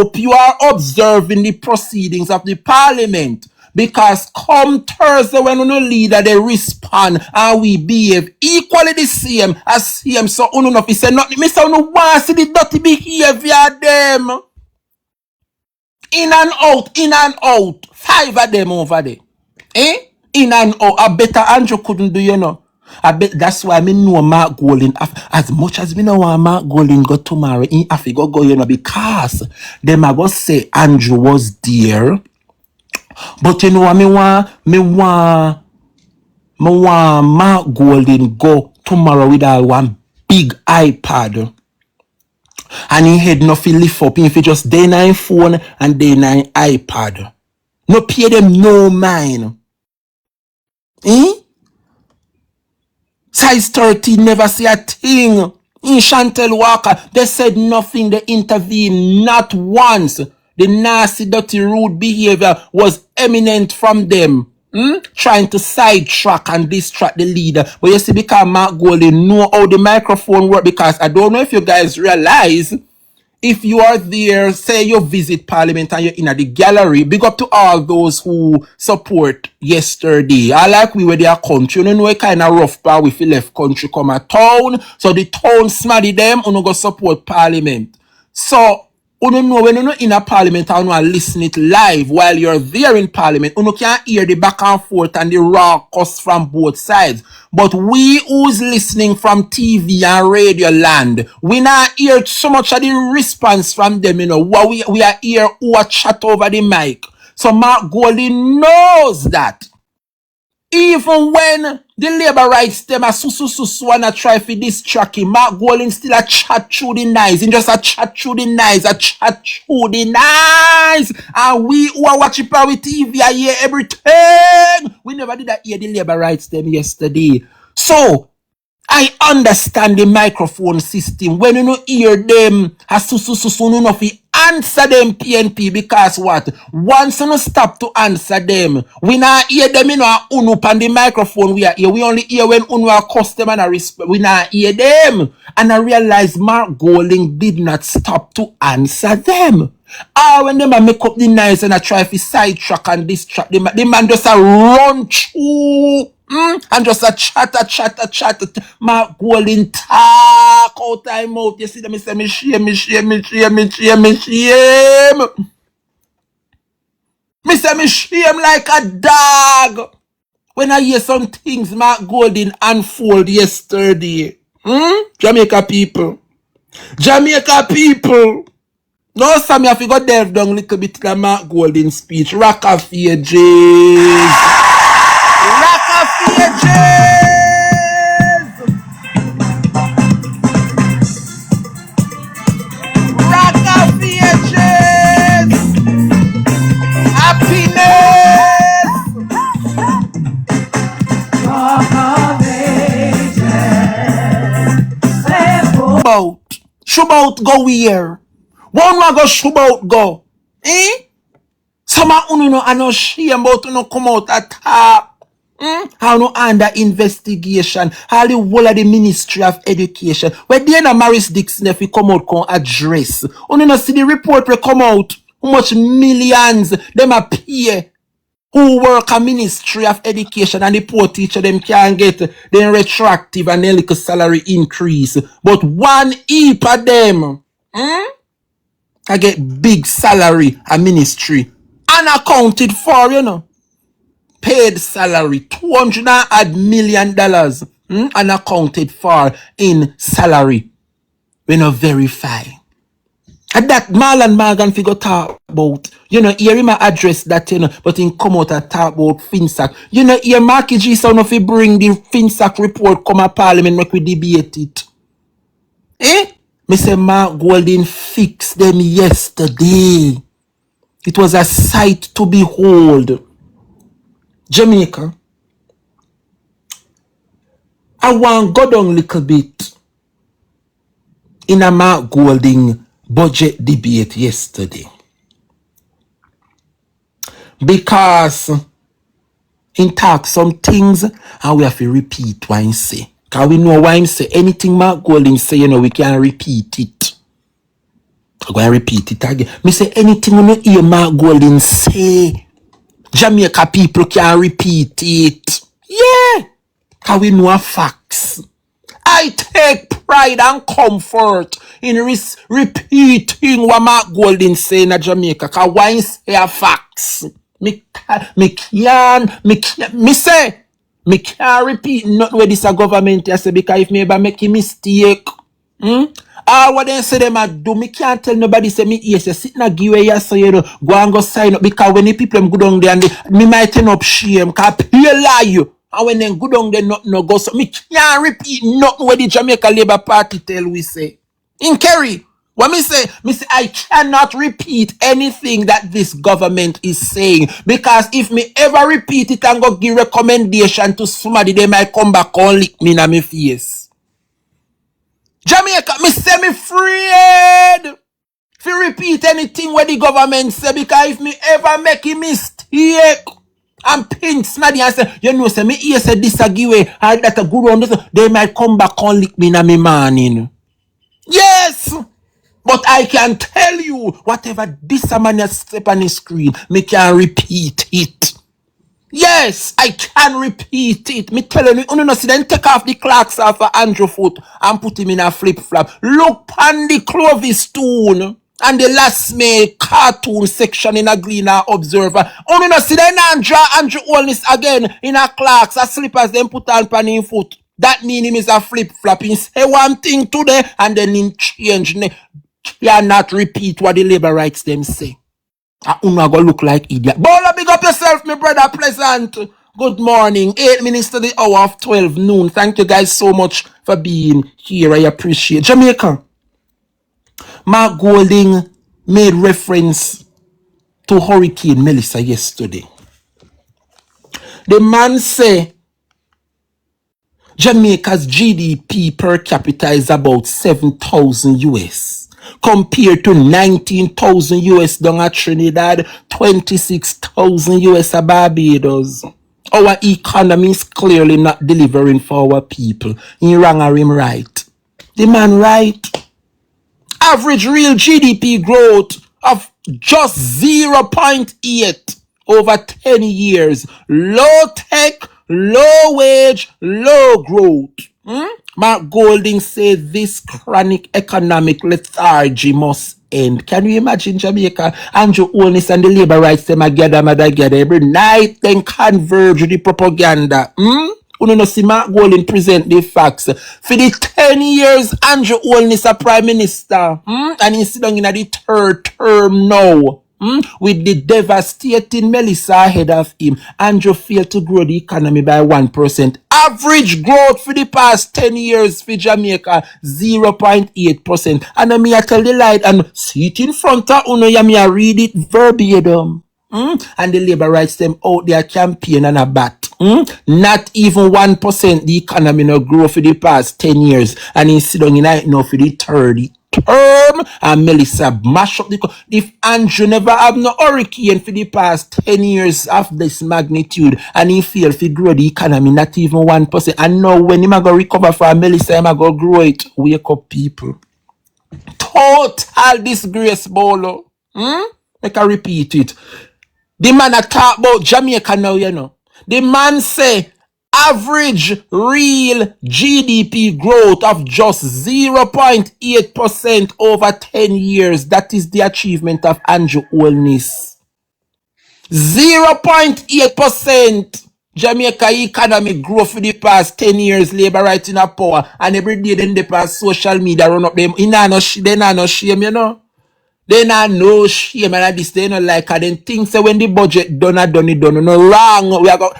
hope you are observing the proceedings of the parliament. Because come Thursday when no leader they respond and we behave equally the same as him. So uno no fi say nothing. Me say uno want see the dirty behavior them. In and out, in and out. 5 of them over there. In and out. I better Andrew couldn't do, you know. I bet that's why me know Mark Golding. As much as me know want Mark Golding go tomorrow, in Africa go, you know, because them I go say Andrew was there. But you know what me want Mark Golding go tomorrow with one big iPad. And he had nothing lift up. If he just day 9 phone and day 9 iPad. No pay them no mind. Size 13 never say a thing. In Chantel Walker, they said nothing. They intervened not once. The nasty, dirty, rude behavior was eminent from them. Trying to sidetrack and distract the leader. But you see, because Mark Golding know how the microphone works, because I don't know if you guys realize, if you are there, say you visit Parliament and you're in the gallery, big up to all those who support yesterday. I like we were their country. You know what kind of rough part we feel left country come a town. So the town smarty them, you go support Parliament. So, you know when you're in a Parliament and you listen it live while you're there in Parliament, you can't hear the back and forth and the raucous from both sides. But we who's listening from TV and radio land, we not hear so much of the response from them, you know. We are here who are chat over the mic. So Mark Golding knows that. Even when the labor rights them are wanna try for distract him, Mark Golding still a chat through the nice. He just a chat through the nice, a chat through the nice. And we who are watching power TV, I hear everything. We never did that hear the labor rights them yesterday. So I understand the microphone system. When you don't hear them, you know fi answer them PNP, because what? Once you stop to answer them, we not hear them, you know, unu pan the microphone we are here. We only hear when unu are customer and respect. We not hear them. And I realize Mark Golding did not stop to answer them. When them make up the nice and I try to sidetrack and distract them, the man just a run through. And just a chatter. Mark Golding talk out time out. You see them, say me shame. Me say me shame like a dog. When I hear some things Mark Golding unfold yesterday. Jamaica people. No, Sammy, I forgot delve down a little bit to the Mark Golding speech. Rock of ages. Rock of ages. Rock of ages. Happiness. Rock of ages. Shubout go where? One man go shubout go. Some of you know, I know shame about you know come out at top. How no under investigation. How the whole of the Ministry of Education. Where Diana Maris Dixon if he come out come address. You know see the report will come out. How much millions them a pay who work at Ministry of Education and the poor teacher them can get them retroactive and a little salary increase. But one heap of them I get big salary at ministry. Unaccounted for, you know. Paid salary. $200 million. Unaccounted for in salary. We not verify. And that Marlon Morgan figure talk about. You know, hear him address that, you know, but he come out and talk about FinSac. You know, here Marky G son if he bring the FinSac report come at Parliament, make we debate it. Me say Mark Golding fixed them yesterday. It was a sight to behold. Jamaica. I want go down a little bit in a Mark Golding budget debate yesterday. Because in talk some things and we have to repeat what he say. Because we know why him say anything Mark Golding say, you know, we can repeat it. I'm going to repeat it again. Me say anything you know hear Mark Golding say, Jamaica people can repeat it. Yeah. Because we know facts. I take pride and comfort in repeating what Mark Golding say in Jamaica. Because why say facts? Me can't repeat nothing where this a government I say because if me ever make a mistake, what they say them a do, me can't tell nobody say me yes, you sit na give away so you know, go and go sign up because when the people them go down there and me might turn up shame, cause people lie you. And when them go down there nothing no go, so me can't repeat nothing what the Jamaica Labour Party tell we say. In Kerry, what me say I cannot repeat anything that this government is saying because if me ever repeat it and go give recommendation to somebody, they might come back and lick me in my face. Jamaica, me say me afraid if you repeat anything where the government say because if me ever make a mistake and pin snaddy and say, you know, say me here say this a give away and that a good on this, they might come back and lick me in my morning. Yes! But I can tell you, whatever this man has step on the screen, me can repeat it. Yes, I can repeat it. Me telling you, no, see, then take off the clocks off of Andrew foot and put him in a flip-flop. Look on the Clovis Stone and the last May cartoon section in a Gleaner Observer. Oh, no, see, then Andrew Holness again in a clocks, a slippers, then put on pan him foot. That mean him is a flip-flop. He say one thing today and then he change. Cannot repeat what the labor rights them say. Una go look like idiot. Bolo, big up yourself, my brother Pleasant. Good morning. 8 minutes to the hour of 12 noon. Thank you guys so much for being here. I appreciate. Jamaica. Mark Golding made reference to Hurricane Melissa yesterday. The man say Jamaica's GDP per capita is about 7,000 US. Compared to 19,000 US down at Trinidad, 26,000 US at Barbados. Our economy is clearly not delivering for our people. He wrong or him right? The man right. Average real GDP growth of just 0.8 over 10 years. Low tech, low wage, low growth. Mark Golding said this chronic economic lethargy must end. Can you imagine Jamaica? Andrew Holness and the labor rights them together every night, then converge with the propaganda. You know, see Mark Golding present the facts. For the 10 years, Andrew Holness a prime minister. And he's sitting in the third term now. With the devastating Melissa ahead of him, Andrew failed to grow the economy by 1%. Average growth for the past 10 years for Jamaica, 0.8%. And I tell the light and see it in front of Uno, I read it verbatim. And the labor rights them out there campaign and a bat. Not even 1% the economy no grow for the past 10 years. And he's sitting in it now for the 30 term and Melissa mash up the if Andrew never have no hurricane for the past 10 years of this magnitude and he failed to grow the economy not even 1%. And now when him go recover for Melissa, him go grow it. Wake up people. Total disgrace, Bolo. Make I repeat it. The man a talk about Jamaica now, you know. The man say average real GDP growth of just 0.8% over 10 years. That is the achievement of Andrew Holness. 0.8% Jamaica economic growth for the past 10 years. Labor rights in a power. And every day then they pass social media run up them. They not no shame, you know. They not no shame and this they not like and then things say when the budget done it done no wrong. We are going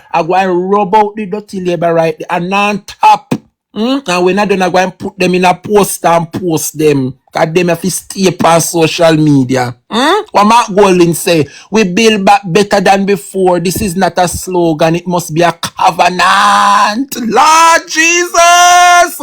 to rub out the dirty labor right there and on top. And we're not going to put them in a poster and post them. Because them have to stay on social media. What Mark Golding say, we build back better than before. This is not a slogan. It must be a covenant. Lord Jesus.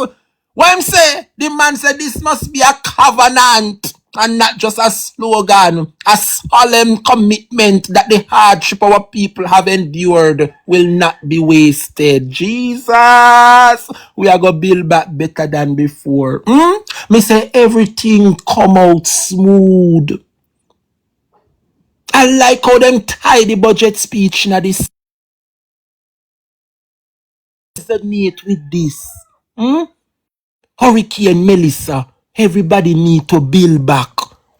What I'm say, the man said this must be a covenant. and not just a slogan, a solemn commitment that the hardship our people have endured will not be wasted. Jesus, we are going to build back better than before. Me say everything come out smooth. I like how them tie the budget speech now this resonate with this. Hurricane Melissa, everybody need to build back.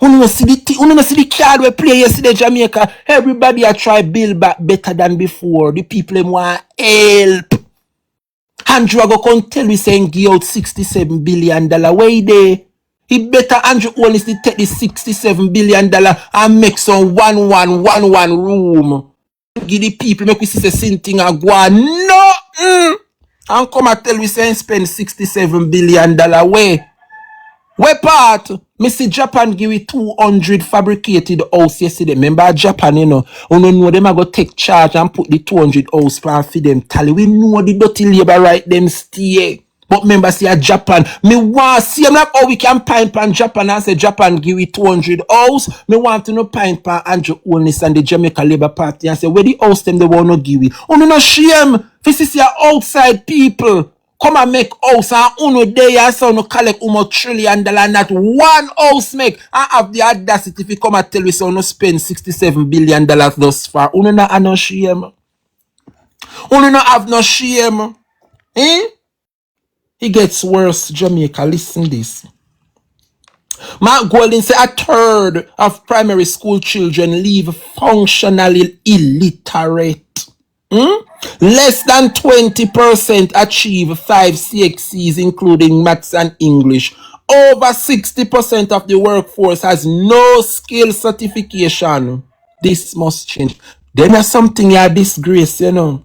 Uno see the card we play yesterday Jamaica. Everybody a try build back better than before. The people them want help. Andrew go come tell me saying give out $67 billion. Where they? He better Andrew honestly take the $67 billion and make some one room. Give the people make we see the same thing and go on. No! And come and tell we say spend $67 billion way. Where part? Me see Japan give it 200 fabricated house yesterday. Remember Japan, you know them are going to take charge and put the 200 house plan for them tally. We know the dirty labor right them stay. But remember see a Japan. Me want see I'm like how we can pine pan Japan and say Japan give it 200 house. Me want to know pine pan Andrew Holness and the Jamaica Labour Party and say where the house them they want to give it. No shame. This is your outside people. Come and make house and uno day and so no collect $1 trillion not one house make and have the audacity if you come and tell me so no spend $67 billion thus far. Uno not have no shame. Uno not have no shame. It gets worse, Jamaica. Listen this. Mark Golding say a third of primary school children leave functionally illiterate. Less than 20% achieve 5 CXCs, including maths and English. Over 60% of the workforce has no skill certification. This must change. Then there's something you disgrace, you know.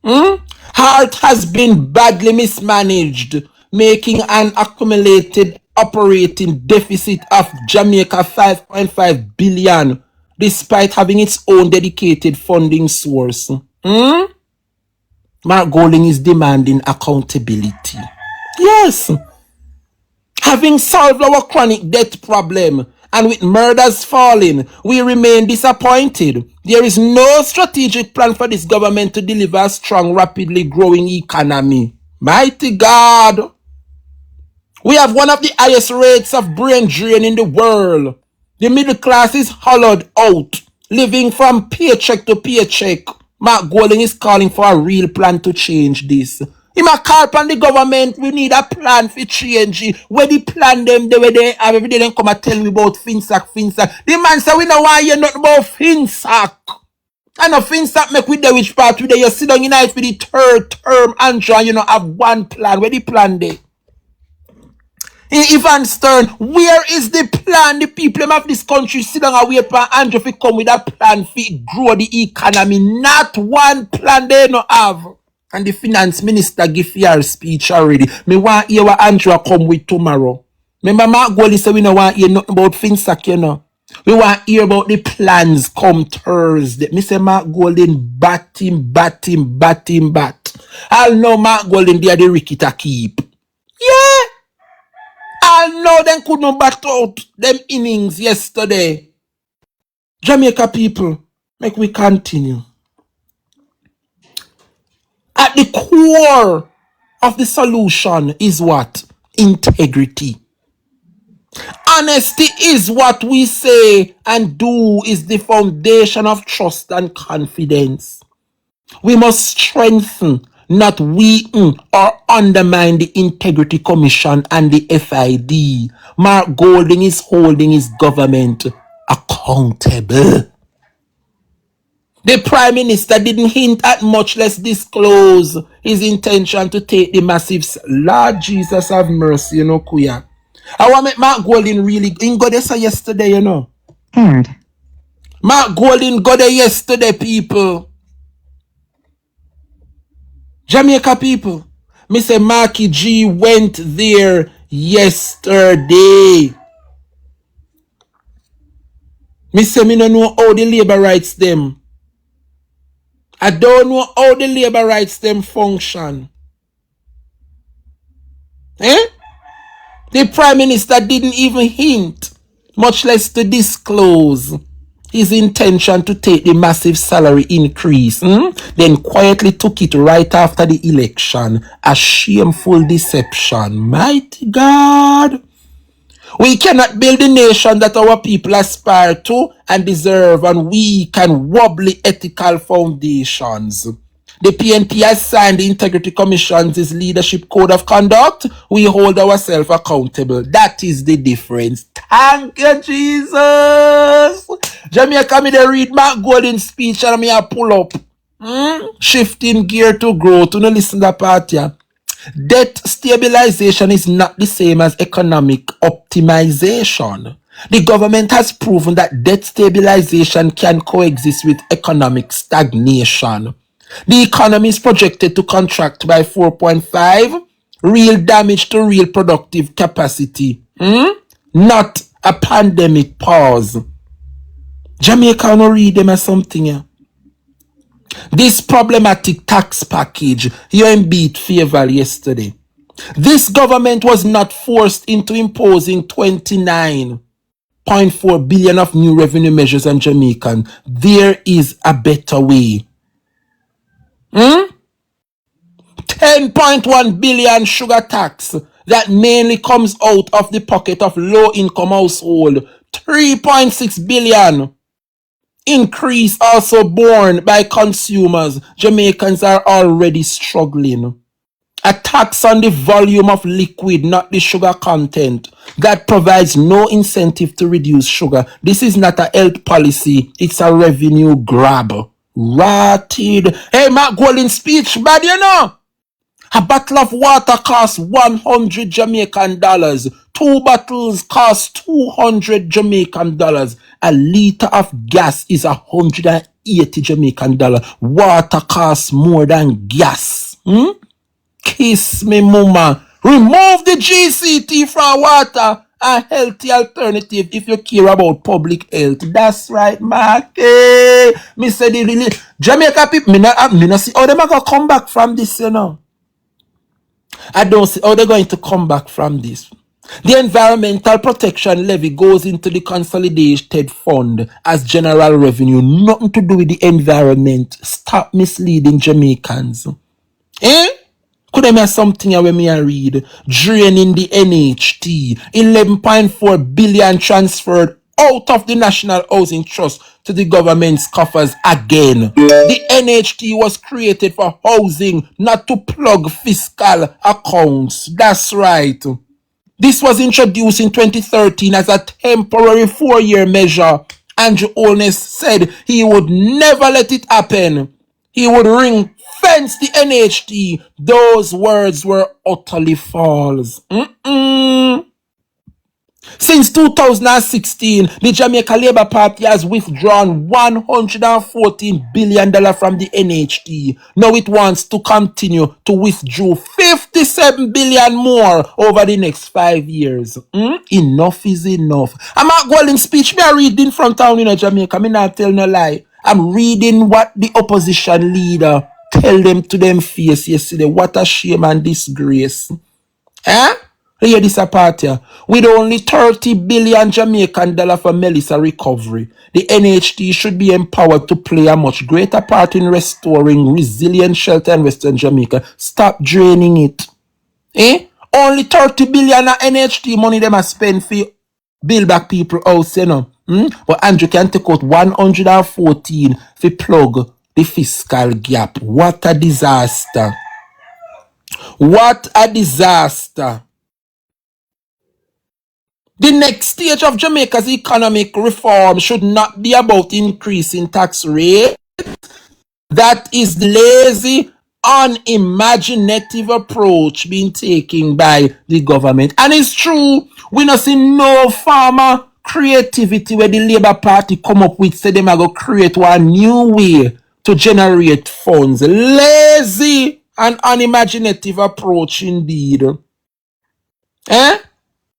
Heart has been badly mismanaged, making an accumulated operating deficit of Jamaica $5.5 billion, despite having its own dedicated funding source. Mark Golding is demanding accountability. Yes. Having solved our chronic debt problem and with murders falling, we remain disappointed. There is no strategic plan for this government to deliver a strong, rapidly growing economy. Mighty God. We have one of the highest rates of brain drain in the world. The middle class is hollowed out, living from paycheck to paycheck. Mark Golding is calling for a real plan to change this. He might call upon the government. We need a plan for change. Where the plan them, the way they have every day, they come and tell me about Finsack. The man say we don't want to hear nothing about Finsack. I know Finsack make with the which part with the you sit down in night for the third term and you know have one plan. Where the plan they? Ivan Stern, where is the plan? The people of this country sit down and wait for Andrew to come with a plan for grow the economy. Not one plan they no have. And the finance minister give your speech already. Me want hear what Andrew come with tomorrow. Remember Mark Golding said we don't want hear nothing about Finsack, you know. We want hear about the plans come Thursday. Me say Mark Golding bat him. I'll know Mark Golding they are the Ricky to keep. Yeah. I know them could not bat out them innings yesterday. Jamaica people, make we continue. At the core of the solution is what? Integrity. Honesty is what we say and do is the foundation of trust and confidence. We must strengthen, not weaken or undermine the Integrity Commission and the FID. Mark Golding is holding his government accountable. The Prime Minister didn't hint at much less disclose his intention to take the massive... Lord Jesus have mercy, you know, Kuya. I want to make Mark Golding really... He got there yesterday, you know. Aired. Mark Golding got there yesterday, people. Jamaica people. Me say Marky G went there yesterday. Me say me no know how the labor rights them. I don't know how the labor rights them function. The Prime Minister didn't even hint much less to disclose his intention to take the massive salary increase, then quietly took it right after the election. A shameful deception. Mighty God. We cannot build the nation that our people aspire to and deserve on weak and wobbly ethical foundations. The PNP has signed the Integrity Commission's leadership code of conduct. We hold ourselves accountable. That is the difference. Thank you, Jesus. Jamaica, me they read Mark Golden speech and me a pull up. Shifting gear to growth. You know, listen to that part here. Debt stabilization is not the same as economic optimization. The government has proven that debt stabilization can coexist with economic stagnation. The economy is projected to contract by 4.5, real damage to real productive capacity. Not a pandemic pause. Jamaica no read them as something here. This problematic tax package, you in beat favor yesterday. This government was not forced into imposing 29.4 billion of new revenue measures on Jamaican. There is a better way. 10.1 billion sugar tax that mainly comes out of the pocket of low-income household. 3.6 billion increase also borne by consumers. Jamaicans are already struggling. A tax on the volume of liquid, not the sugar content, that provides no incentive to reduce sugar. This is not a health policy, it's a revenue grab. Rotted. Hey, Mark Golden speech, bad you know. A bottle of water costs 100 Jamaican dollars. 2 bottles cost 200 Jamaican dollars. A liter of gas is 180 Jamaican dollars. Water costs more than gas. Kiss me, mama. Remove the GCT from water. A healthy alternative if you care about public health. That's right, Mark. Hey, me say the really Jamaica people, me not see how they gonna come back from this, you know. I don't see how they're going to come back from this. The Environmental Protection Levy goes into the Consolidated Fund as general revenue. Nothing to do with the environment. Stop misleading Jamaicans. Could I have something here when me I read? Draining the NHT. 11.4 billion transferred out of the National Housing Trust to the government's coffers again. The NHT was created for housing, not to plug fiscal accounts. That's right. This was introduced in 2013 as a temporary 4-year measure. Andrew Holness said he would never let it happen. He would ring fence the NHT. Those words were utterly false. Since 2016, the Jamaica Labour Party has withdrawn $114 billion from the NHT. Now it wants to continue to withdraw $57 billion more over the next 5 years. Enough is enough. I'm not going speech. Me I read in front town in Jamaica. Me not tell no lie. I'm reading what the opposition leader tell them to them face yesterday. What a shame and disgrace. Hear this apart here. With only 30 billion Jamaican dollar for Melissa recovery, the NHT should be empowered to play a much greater part in restoring resilient shelter in Western Jamaica. Stop draining it. Only 30 billion of NHT money them a spend for build back people house, you know. But Andrew can take out 114 for plug the fiscal gap. What a disaster. What a disaster. The next stage of Jamaica's economic reform should not be about increasing tax rate. That is lazy, unimaginative approach being taken by the government. And it's true, we not see no farmer creativity where the Labour Party come up with, say them are going to create one new way to generate funds. Lazy and unimaginative approach indeed.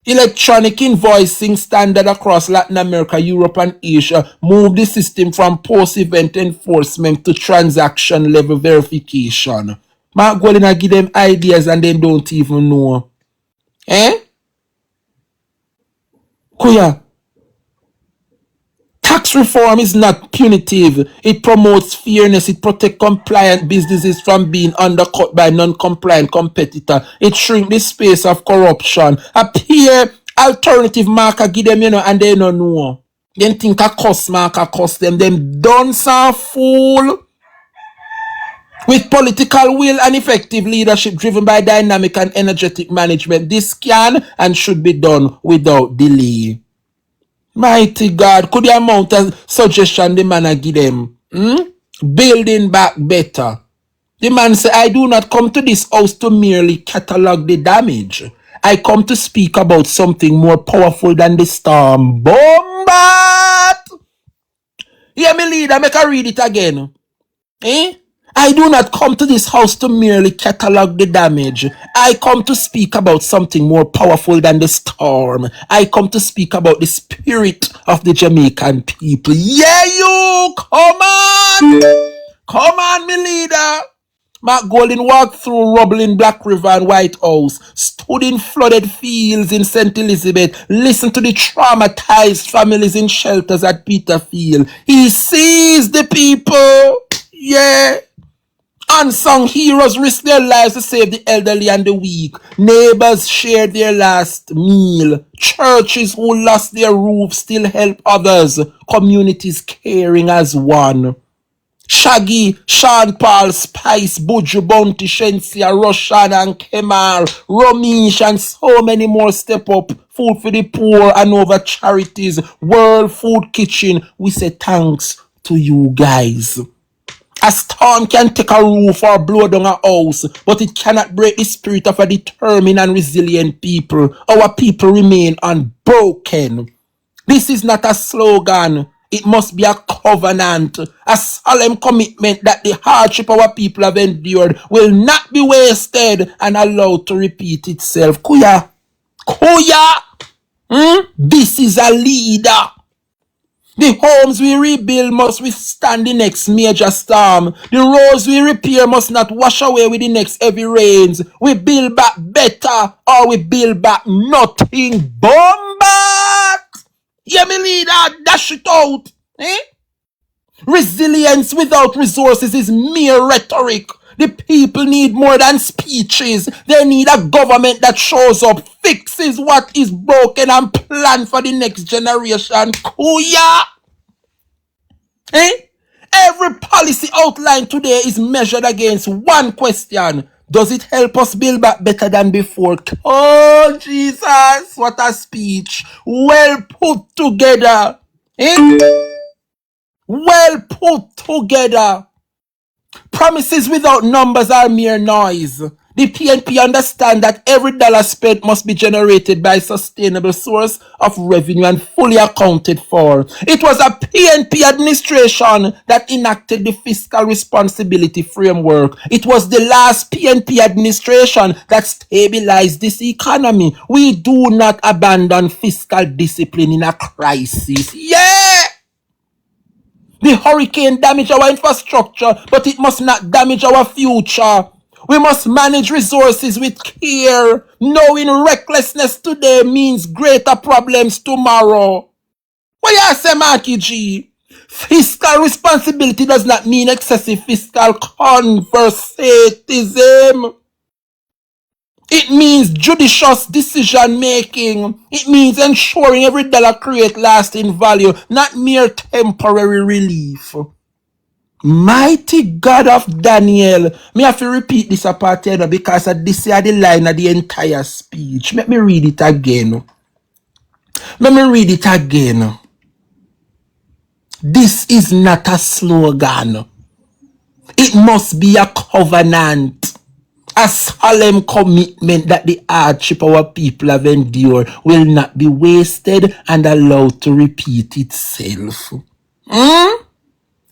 Electronic invoicing standard across Latin America, Europe, and Asia move the system from post-event enforcement to transaction-level verification. Mark Golden I give them ideas and they don't even know. Kuya, Tax reform is not punitive. It promotes fairness. It protects compliant businesses from being undercut by non-compliant competitor. It shrinks the space of corruption. Appear alternative marker give them, and they don't know. Them think a cost marker cost them. Them dunce and fool. With political will and effective leadership driven by dynamic and energetic management, this can and should be done without delay. Mighty God, could the amount of suggestion the man give them? Building back better. The man said, I do not come to this house to merely catalog the damage. I come to speak about something more powerful than the storm. Bombat! Hear me, leader, make I read it again. I do not come to this house to merely catalog the damage. I come to speak about something more powerful than the storm. I come to speak about the spirit of the Jamaican people. Yeah, you! Come on! Come on, me leader! Mark Golding walked through rubble in Black River and White House, stood in flooded fields in St. Elizabeth, listened to the traumatized families in shelters at Peterfield. He sees the people. Yeah. Unsung heroes risked their lives to save the elderly and the weak. Neighbors shared their last meal. Churches who lost their roofs still help others. Communities caring as one. Shaggy, Sean Paul, Spice, Buju, Bounty, Shensia, Roshan and Kemal, Romish and so many more step up. Food for the poor and over charities. World Food Kitchen. We say thanks to you guys. A storm can take a roof or blow down a house, but it cannot break the spirit of a determined and resilient people. Our people remain unbroken. This is not a slogan. It must be a covenant, a solemn commitment that the hardship our people have endured will not be wasted and allowed to repeat itself. Kuya, this is a leader. The homes we rebuild must withstand the next major storm. The roads we repair must not wash away with the next heavy rains. We build back better or we build back nothing. Bombat! Yeah, me leader, dash it out. Resilience without resources is mere rhetoric. The people need more than speeches. They need a government that shows up, fixes what is broken and plan for the next generation. Kuya! Every policy outlined today is measured against one question. Does it help us build back better than before? Oh, Jesus, what a speech. Well put together. Well put together. Promises without numbers are mere noise. The PNP understand that every dollar spent must be generated by a sustainable source of revenue and fully accounted for. It was a PNP administration that enacted the fiscal responsibility framework. It was the last PNP administration that stabilized this economy. We do not abandon fiscal discipline in a crisis. Yeah! The hurricane damaged our infrastructure, but it must not damage our future. We must manage resources with care, knowing recklessness today means greater problems tomorrow. What you say, Marky G? Fiscal responsibility does not mean excessive fiscal conservatism. It means judicious decision making. It means ensuring every dollar creates lasting value, not mere temporary relief. Mighty God of Daniel. Me have to repeat this apart here because this is the line of the entire speech. Let me read it again. This is not a slogan. It must be a covenant. A solemn commitment that the hardship our people have endured will not be wasted and allowed to repeat itself.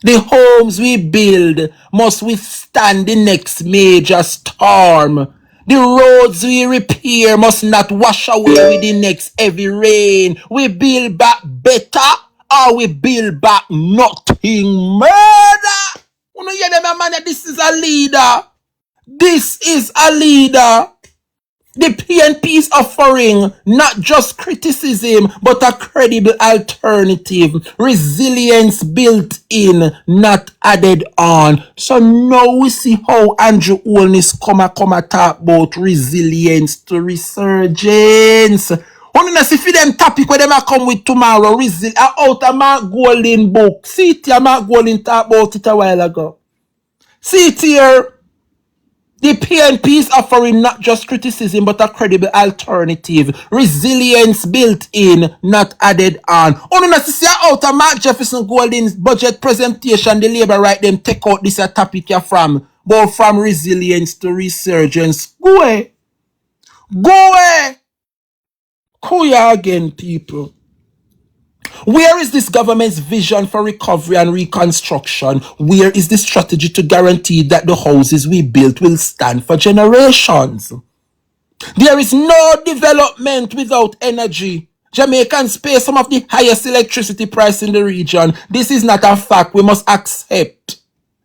The homes we build must withstand the next major storm. The roads we repair must not wash away with the next heavy rain. We build back better or we build back nothing. Murder! You know, man, this is a leader. This is a leader. The PNP is offering not just criticism, but a credible alternative. Resilience built in, not added on. So now we see how Andrew Holness come talk about resilience to resurgence. One of see for them topic where them a come with tomorrow. Out of Mark Golding book. See it here, Mark Golding talk about it a while ago. See it here. The PNP is offering not just criticism, but a credible alternative. Resilience built in, not added on. Only not to see out of Mark Jefferson Golding's budget presentation, the Labour right them take out this topic here from. But from resilience to resurgence. Go away. Go away. Kuya again, people. Where is this government's vision for recovery and reconstruction? Where is the strategy to guarantee that the houses we built will stand for generations? There is no development without energy. Jamaicans pay some of the highest electricity price in the region. This is not a fact we must accept.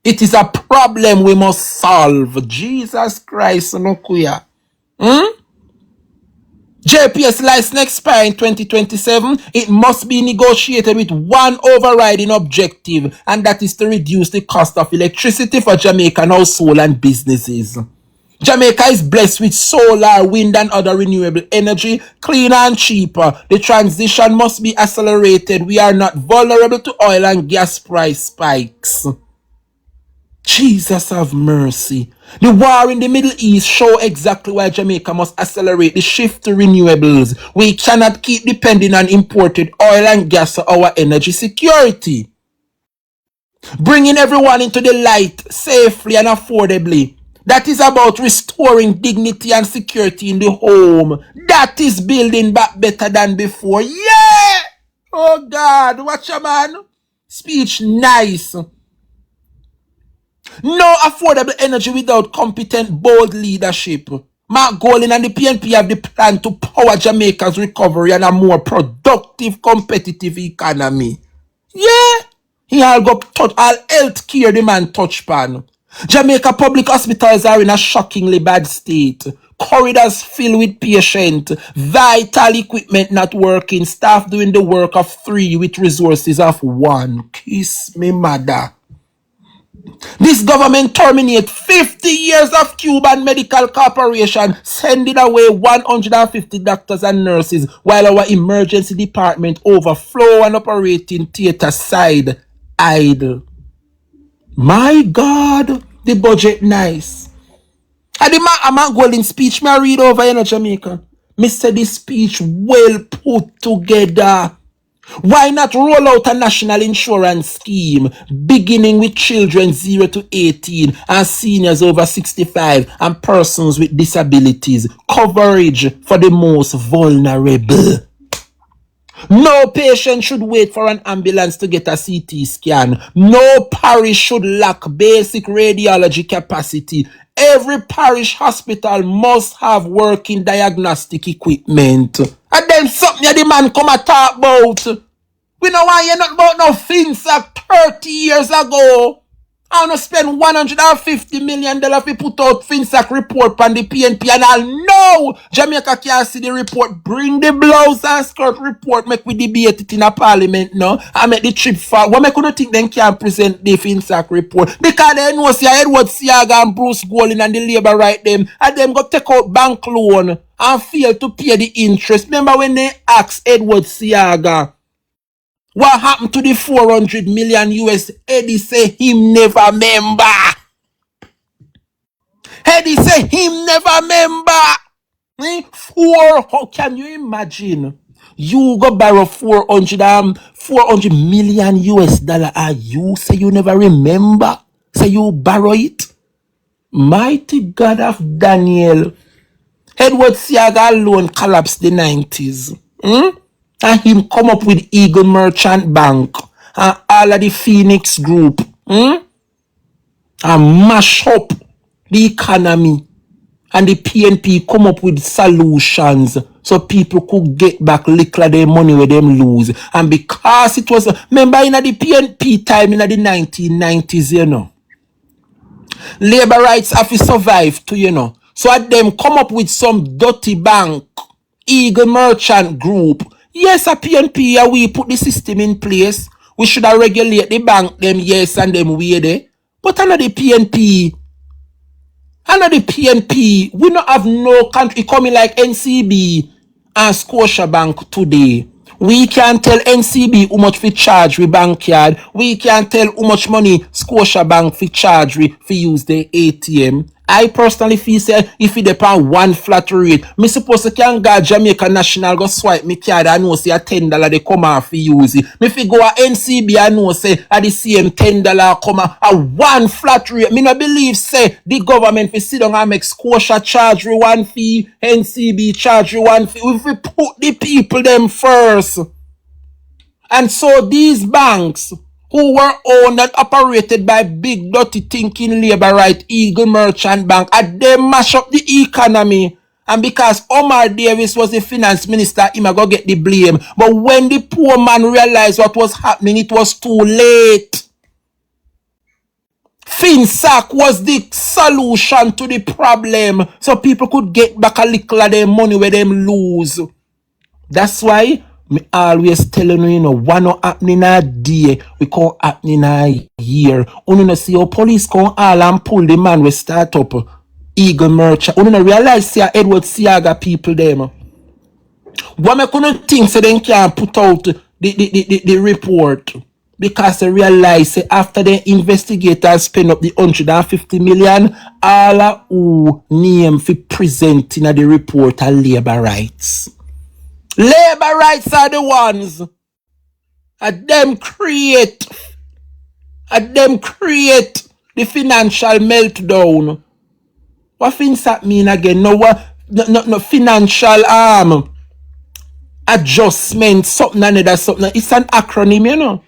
It is a problem we must solve. Jesus Christ, no kuya. JPS license expire in 2027. It must be negotiated with one overriding objective, and that is to reduce the cost of electricity for Jamaican households and businesses. Jamaica is blessed with solar, wind, and other renewable energy, cleaner and cheaper. The transition must be accelerated. We are not vulnerable to oil and gas price spikes. Jesus have mercy. The war in the Middle East show exactly why Jamaica must accelerate the shift to renewables. We cannot keep depending on imported oil and gas for our energy security. Bringing everyone into the light safely and affordably. That is about restoring dignity and security in the home. That is building back better than before. Yeah! Oh God, watch a man. Speech nice. No affordable energy without competent, bold leadership. Mark Golding and the PNP have the plan to power Jamaica's recovery and a more productive, competitive economy. Yeah, he all go touch all health care the man touch pan. Jamaica public hospitals are in a shockingly bad state. Corridors filled with patients, vital equipment not working, staff doing the work of 3 with resources of 1. Kiss me, mother. This government terminates 50 years of Cuban Medical Corporation, sending away 150 doctors and nurses, while our emergency department overflow and operating theater side idle. My God, the budget nice. And the man Golden speech me read over in Jamaica. Me said this speech well put together. Why not roll out a national insurance scheme beginning with children 0 to 18 and seniors over 65 and persons with disabilities? Coverage for the most vulnerable. No patient should wait for an ambulance to get a CT scan. No parish should lack basic radiology capacity. Every parish hospital must have working diagnostic equipment. And then something the man come and talk about. We know why you're not about no FinSac 30 years ago. I want to spend $150 million to put out FinSac report on the PNP, and I'll know Jamaica can't see the report. Bring the blouse and skirt report, make we debate it in a parliament now, and make the trip far. What make you think they can't present the FinSac report? Because they know see Edward Siaga and Bruce Golding and the Labour right them, and them go take out bank loan and fail to pay the interest. Remember when they asked Edward Siaga what happened to the 400 million US? Eddie say him never remember. Eddie say him never remember. How can you imagine? You go borrow 400 million US dollar and you say you never remember? Say you borrow it? Mighty God of Daniel. Edward Siaga alone collapsed the 90s. And him come up with Eagle Merchant Bank and all of the Phoenix Group and mash up the economy, and the PNP come up with solutions so people could get back little of their money where them lose. And because it was, remember in the PNP time in the 1990s, Labor rights have to survive to, So at them come up with some dirty bank, Eagle Merchant Group. Yes, a PNP, we put the system in place. We should have regulate the bank, them yes, and them way there. But another PNP, we not have no country coming like NCB and Scotiabank today. We can tell NCB how much we charge with bankyard. We can tell how much money Scotiabank we charge we for use the ATM. I personally feel say if it depend one flat rate, me suppose I can go Jamaica National go swipe me card. I know say a $10 they come off for use it. Me fi go a NCB I know say at the same $10 come off a one flat rate. Me no believe say the government fi sit down and make Scotia charge we one fee, NCB charge we one fee. If we put the people them first. And so these banks who were owned and operated by big dirty thinking labor right Eagle Merchant Bank, and they mash up the economy. And because Omar Davis was the finance minister, he might go get the blame. But when the poor man realized what was happening, it was too late. FinSac was the solution to the problem, so people could get back a little of their money where them lose. That's why me always telling you, one not happening a day, we call happening a year. You know, see how police come all and pull the man we start up Eagle Merchant. You know, realize see Edward Siaga people them. What me couldn't think so they can't put out the report. Because they realize say after the investigators spend up the 150 million, all who name for presenting at the report are labor rights. Labor rights are the ones at them create the financial meltdown. What FinSac mean again? No financial adjustment, something another something. It's an acronym, you know.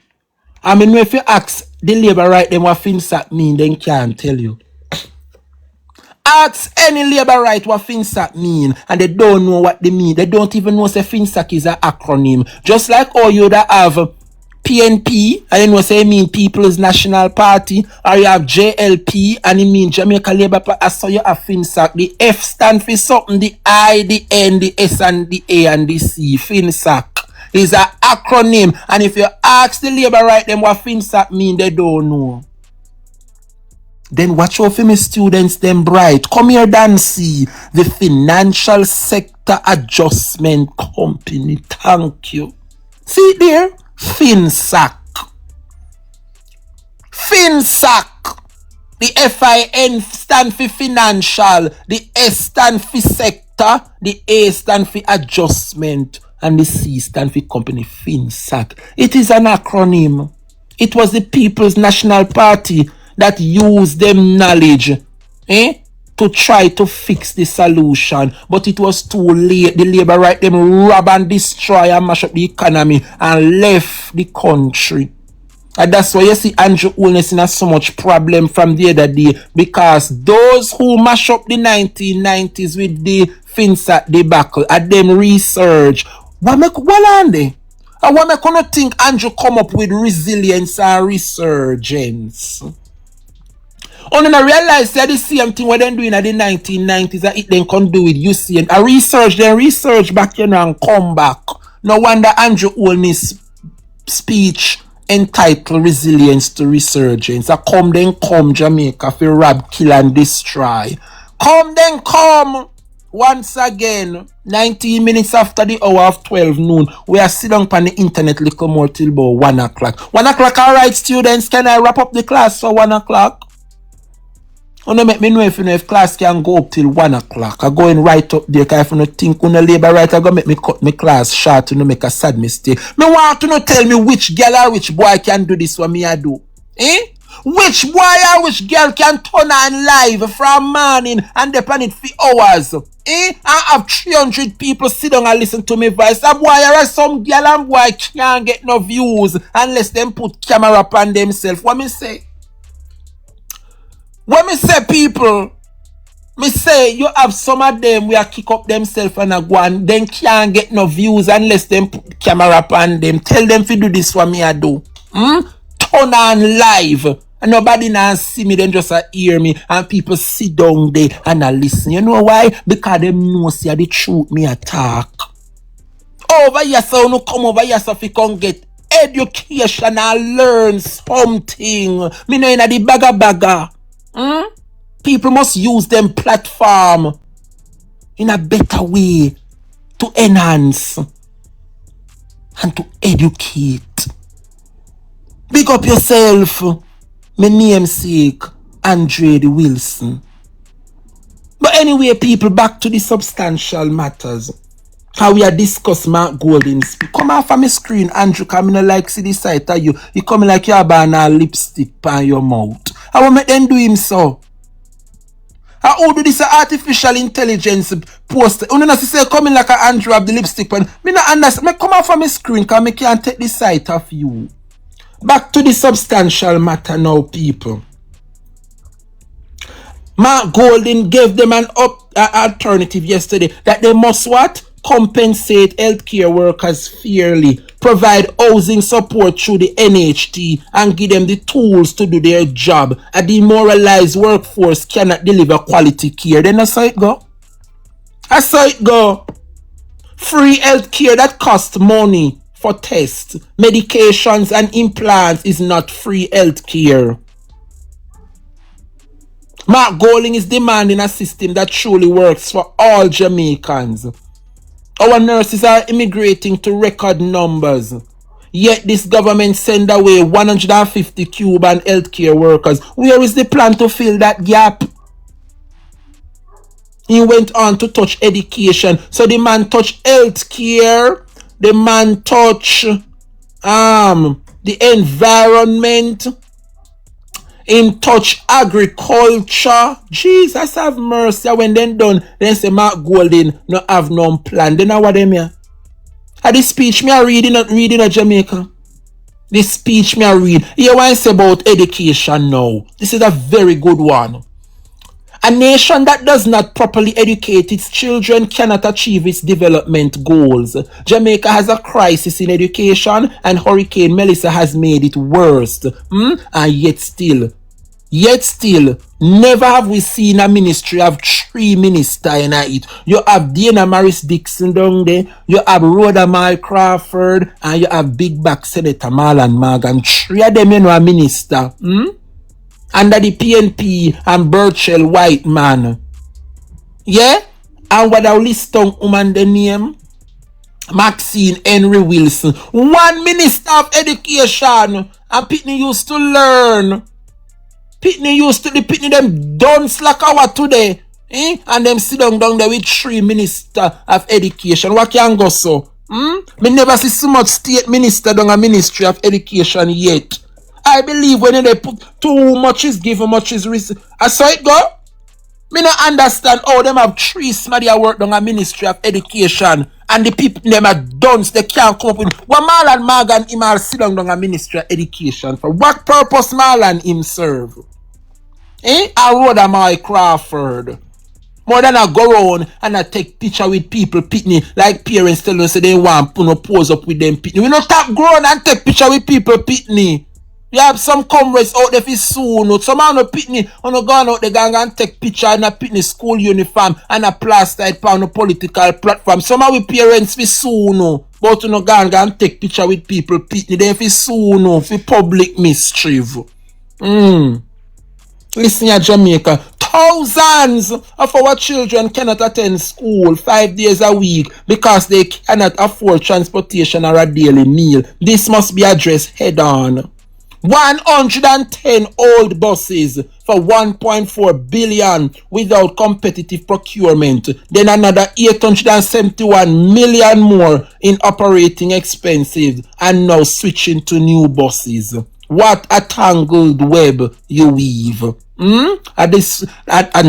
I mean, if you ask the labor right them what FinSac mean, then can't tell you. Ask any labor right what FinSac mean, and they don't know what they mean. They don't even know say FinSac is an acronym. Just like all you that have PNP, and you know say it mean People's National Party, or you have JLP, and it mean Jamaica Labour Party. So you have FinSac. The F stand for something, the I, the N, the S, and the A, and the C. FinSac is an acronym, and if you ask the labor right them what FinSac mean, they don't know. Then watch out for me students, them bright. Come here and see the Financial Sector Adjustment Company. Thank you. See there? FinSac. FinSac. The FIN stand for financial. The S stand for sector. The A stand for adjustment. And the C stand for company. FinSac. It is an acronym. It was the People's National Party that use them knowledge to try to fix the solution. But it was too late. The labor right them rob and destroy and mash up the economy and left the country. And that's why you see Andrew Holness in so much problem from the other day. Because those who mash up the 1990s with the FinSac debacle and them research, what on they? And what make you think Andrew come up with resilience and resurgence? On and I realize that the same thing what they doing in the 1990s that it then can do with UC and a research back and come back. No wonder Andrew Holness speech entitled Resilience to Resurgence. I come then come Jamaica for rob, kill and destroy. Come then come once again 19 minutes after the hour of 12 noon. We are sitting on the internet little more till about 1 o'clock. 1 o'clock, alright students, can I wrap up the class for 1 o'clock? You know, make me know if class can go up till 1 o'clock. I go in right up there, because if you think on the labor right, I go make me cut my class short to make a sad mistake. Me want to tell me which girl or which boy can do this what me I do. Which boy or which girl can turn on live from morning and depend it for hours. I have 300 people sit down and listen to me voice. A boy or some girl and boy can't get no views unless them put camera upon themselves. What me say? When me say people, me say you have some of them where kick up themselves and a go and then can't get no views unless them put camera upon them. Tell them to do this what me I do. Turn on live And nobody now see me, then just hear me. And people sit down there and listen. You know why? Because them know see the truth me attack. Over here, so no come over here so if you can get education and learn something. Me know in the bagger. People must use them platform in a better way to enhance and to educate. Big up yourself. My namesake, Andre the Wilson. But anyway, people, back to the substantial matters. How we are discuss Mark Golden. Come off of my screen, Andrew, come in like see the sight of you. You come like you have a lipstick on your mouth. I will make them do him so. How do this artificial intelligence post? You know, say coming like a Andrew have the lipstick pen. Me not understand. Me come off of my screen because me can't take the sight of you. Back to the substantial matter now, people. Mark Golden gave them an alternative yesterday that they must what? Compensate healthcare workers fairly, provide housing support through the NHT, and give them the tools to do their job. A demoralized workforce cannot deliver quality care. Then I saw it go. I saw it go. Free healthcare that costs money for tests, medications, and implants is not free healthcare. Mark Golden is demanding a system that truly works for all Jamaicans. Our nurses are immigrating to record numbers. Yet this government send away 150 Cuban healthcare workers. Where is the plan to fill that gap? He went on to touch education. So the man touched healthcare. The man touched the environment. Him touch agriculture. Jesus have mercy. When they done, then say Mark Golden no have no plan. Then what them here? At this speech me I reading a Jamaica. This speech me I read. Here what I say about education now. This is a very good one. A nation that does not properly educate its children cannot achieve its development goals. Jamaica has a crisis in education and Hurricane Melissa has made it worse. And yet still, never have we seen a ministry have 3 ministers in it. You have Dana Maris Dixon down there, you have Rhoda Mal Crawford, and you have Big Back Senator Marlon Morgan. 3 of them you know a minister. Under the PNP and Burchell White man. Yeah? And what I list down woman the name? Maxine Henry Wilson. 1 minister of education. And Pitney used to learn. The Pitney them done slack hour today. And them sit down there with 3 minister of education. What can go so? Me never see so much state minister down a ministry of education yet. I believe when they put too much is given, much is received. I saw it go. Me not understand how them have 3 somebody work on a ministry of education and the people them are done, they can't come up with what Marlon Morgan him are sit down on a ministry of education. For what purpose Marlon him serve? I Rhoda Mal Crawford. More than I go around and I take picture with people pitney like parents tell us they want to pose up with them pitney. We not stop growing and take picture with people pitney. You have some comrades out there for soon. Some man no pitney on no gone out the gang and take picture in a pitney school uniform and a plaster it on a political platform. Some of we parents for soon. But no gang and take picture with people pitney. They for soon for public mischief. Listen here, Jamaica. Thousands of our children cannot attend school 5 days a week because they cannot afford transportation or a daily meal. This must be addressed head on. 110 old buses for 1.4 billion without competitive procurement. Then another 871 million more in operating expenses and now switching to new buses. What a tangled web you weave. And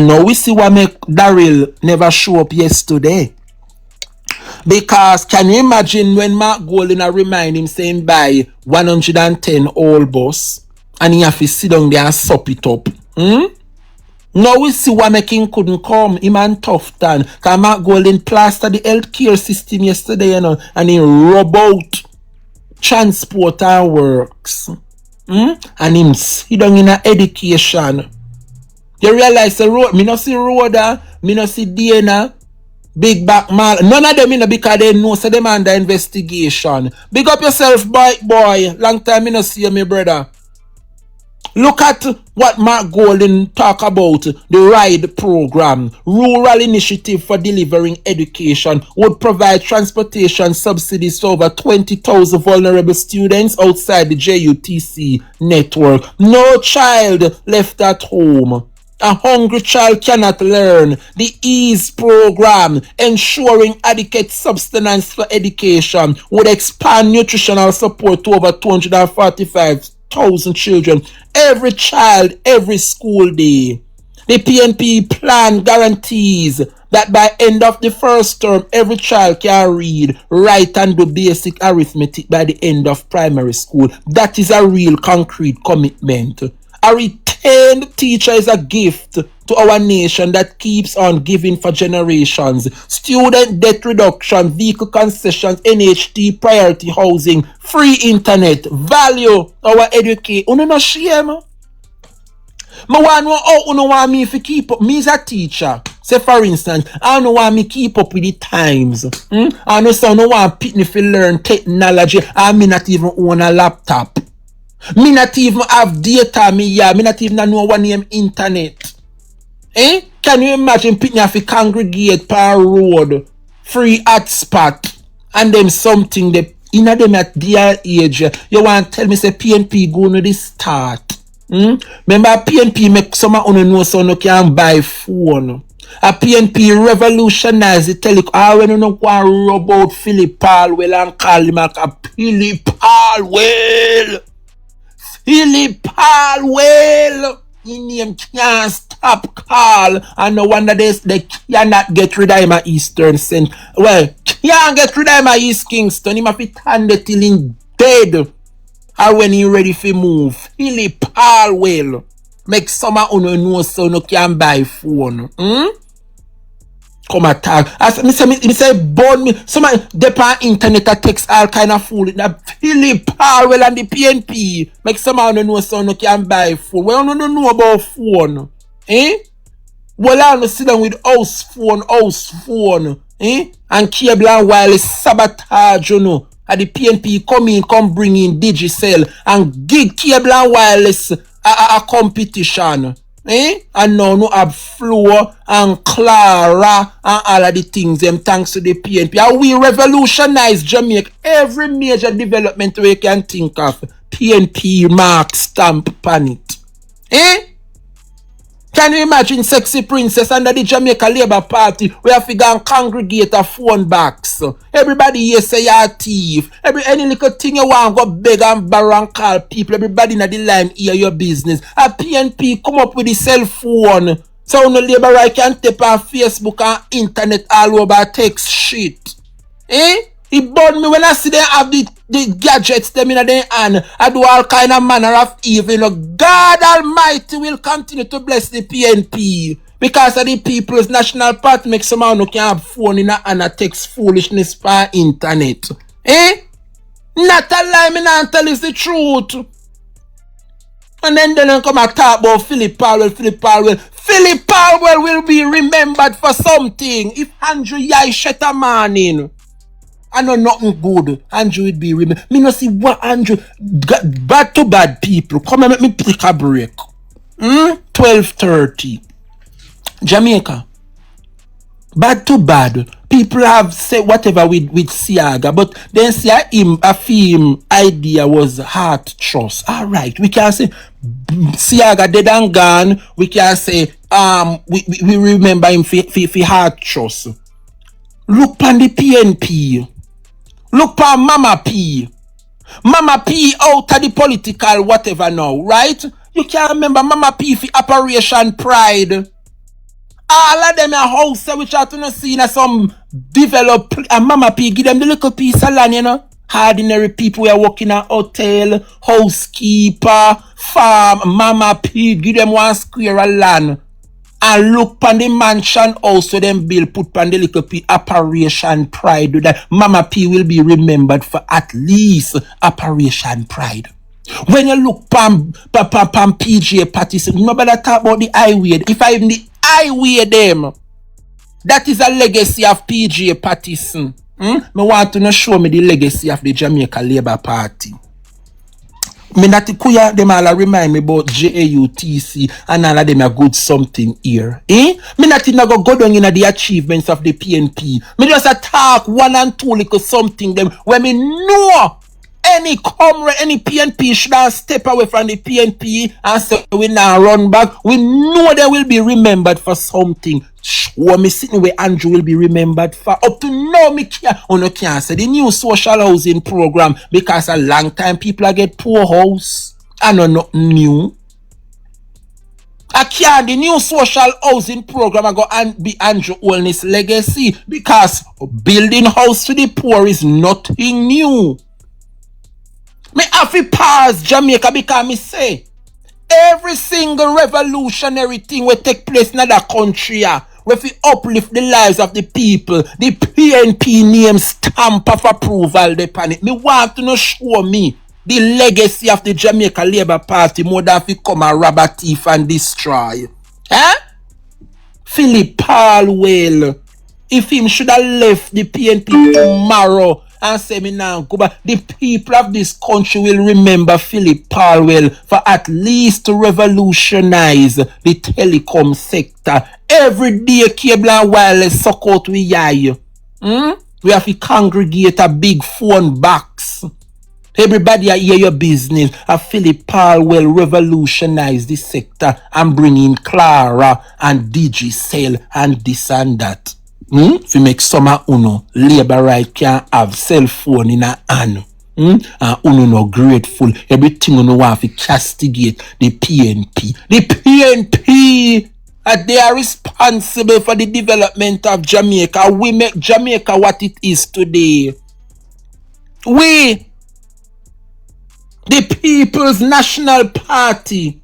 now we see what make Daryl never show up yesterday. Because can you imagine when Mark Golden remind him saying buy 110 old bus and he have to sit down there and sup it up. Now we see what making couldn't come. Him and tough time. Because Mark Golden plastered the healthcare system yesterday, and he rub out transport and works. And him sit down in a education. You realize the road, me no see Rhoda, me no see Dana, Big Back Mal. None of them in because they know so them under investigation. Big up yourself, boy. Long time me no see you, my brother. Look at what Mark Golden talk about, the RIDE program, Rural Initiative for Delivering Education, would provide transportation subsidies to over 20,000 vulnerable students outside the JUTC network. No child left at home. A hungry child cannot learn. The EASE program, ensuring adequate sustenance for education, would expand nutritional support to over 245,000 children. Every child, every school day. The PNP plan guarantees that by end of the first term, every child can read, write, and do basic arithmetic by the end of primary school. That is a real concrete commitment. A retained teacher is a gift to our nation that keeps on giving for generations. Student debt reduction, vehicle concessions, NHT, priority housing, free internet, value our education. Uno no shame. Me want me if you keep up. Me as a teacher. Say for instance, I don't want me keep up with the times. I know so no want pick me to learn technology. I may not even own a laptop. Me not even have data, me not even know what name internet. Can you imagine people have to congregate per road, free hotspot, and them something that in them at their age, you want to tell me say PNP go to the start. Remember PNP make someone know so no can buy phone. A PNP revolutionize the telecom. I when you know what about Philip Palwell and call him a Philip Palwell. Philip Palwell. His name can't stop call. And no wonder they cannot get rid of him at Eastern St. Well, can't get rid of him at East Kingston. He must be turned till in dead. Or when he ready for move. Philip Palwell. Make someone who know so no can buy phone. Come attack. As me say born me. Someone depend internet a text all kind of fool. Philip Palwell and the PNP. Make someone who know so no can buy phone. Well, no know about phone. Well, I don't sit down with house phone. And cable and wireless sabotage, you know. And the PNP come bring in Digicel and give cable and wireless a competition. And now no have Flow and Clara and all of the things them thanks to the PNP. And we revolutionize Jamaica. Every major development we can think of. PNP mark stamp on it. Can you imagine Sexy Princess under the Jamaica Labour Party? We have to go and congregate a phone box. Everybody here say you're a thief. Any little thing you want, go beg and borrow and call people. Everybody in the line hear your business. A PNP come up with the cell phone. So no Labour right can tap on Facebook and internet all over text shit. It bored me when I see them have the gadgets them in their hand. I do all kind of manner of evil. You know, God Almighty will continue to bless the PNP. Because of the People's National Party make someone who can have phone in a hand and text foolishness for internet. Not a lie, me not tell is the truth. And then they come and talk about Philip Palwell. Philip Palwell will be remembered for something. If Andrew Yai shut a man in. I know nothing good. Andrew would be remembered. Me no see what Andrew bad to bad people. Come and make me take a break. 12:30. Jamaica. Bad to bad. People have said whatever with Siaga, but then see a film idea was heart trust. Alright, we can say Siaga dead and gone. We can say we remember him for heart trust. Look on the PNP. Look for Mama P. Mama P out of the political whatever now, right? You can't remember Mama P for Operation Pride. All of them are house which are to see in some develop and Mama P give them the little piece of land, you know. Ordinary people who are working at hotel, housekeeper, farm, Mama P give them 1 square of land. And look on the mansion also them bill put on the little P Operation Pride. That Mama P will be remembered for at least Operation Pride. When you look pam PJ Patterson, remember that talk about the highway. If I even the highway them, that is a legacy of PJ Patterson. Me want to show me the legacy of the Jamaica Labour Party. Me not kuya them all remind me about JAUTC and all of them a good something here. Me not go down in the achievements of the PNP. Me just a talk one and two little something them when me know any comrade, any PNP should have step away from the PNP and say we now run back. We know they will be remembered for something. Show me sitting where Andrew will be remembered for. Up to now, me can't say the new social housing program because a long time people get poor house. I know nothing new. I can't the new social housing program I go and be Andrew Wellness legacy because building house to the poor is nothing new. Me have to pause Jamaica because me say every single revolutionary thing will take place in that country where we uplift the lives of the people. The PNP name stamp of approval upon it. Me want to know show me the legacy of the Jamaica Labour Party more than we come and rob a thief and destroy. Philip Palwell, if him should have left the PNP tomorrow and say me now go back, the people of this country will remember Philip Palwell for at least to revolutionize the telecom sector. Every day cable and wireless suck out we eye. We have to congregate a big phone box. Everybody hear your business. Philip Palwell revolutionize the sector and bring in Clara and Digicel and this and that. If you make some uno, labor right can have cell phone in a hand. And uno no grateful. Everything uno want to castigate the PNP. The PNP, they are responsible for the development of Jamaica. We make Jamaica what it is today. We, the People's National Party,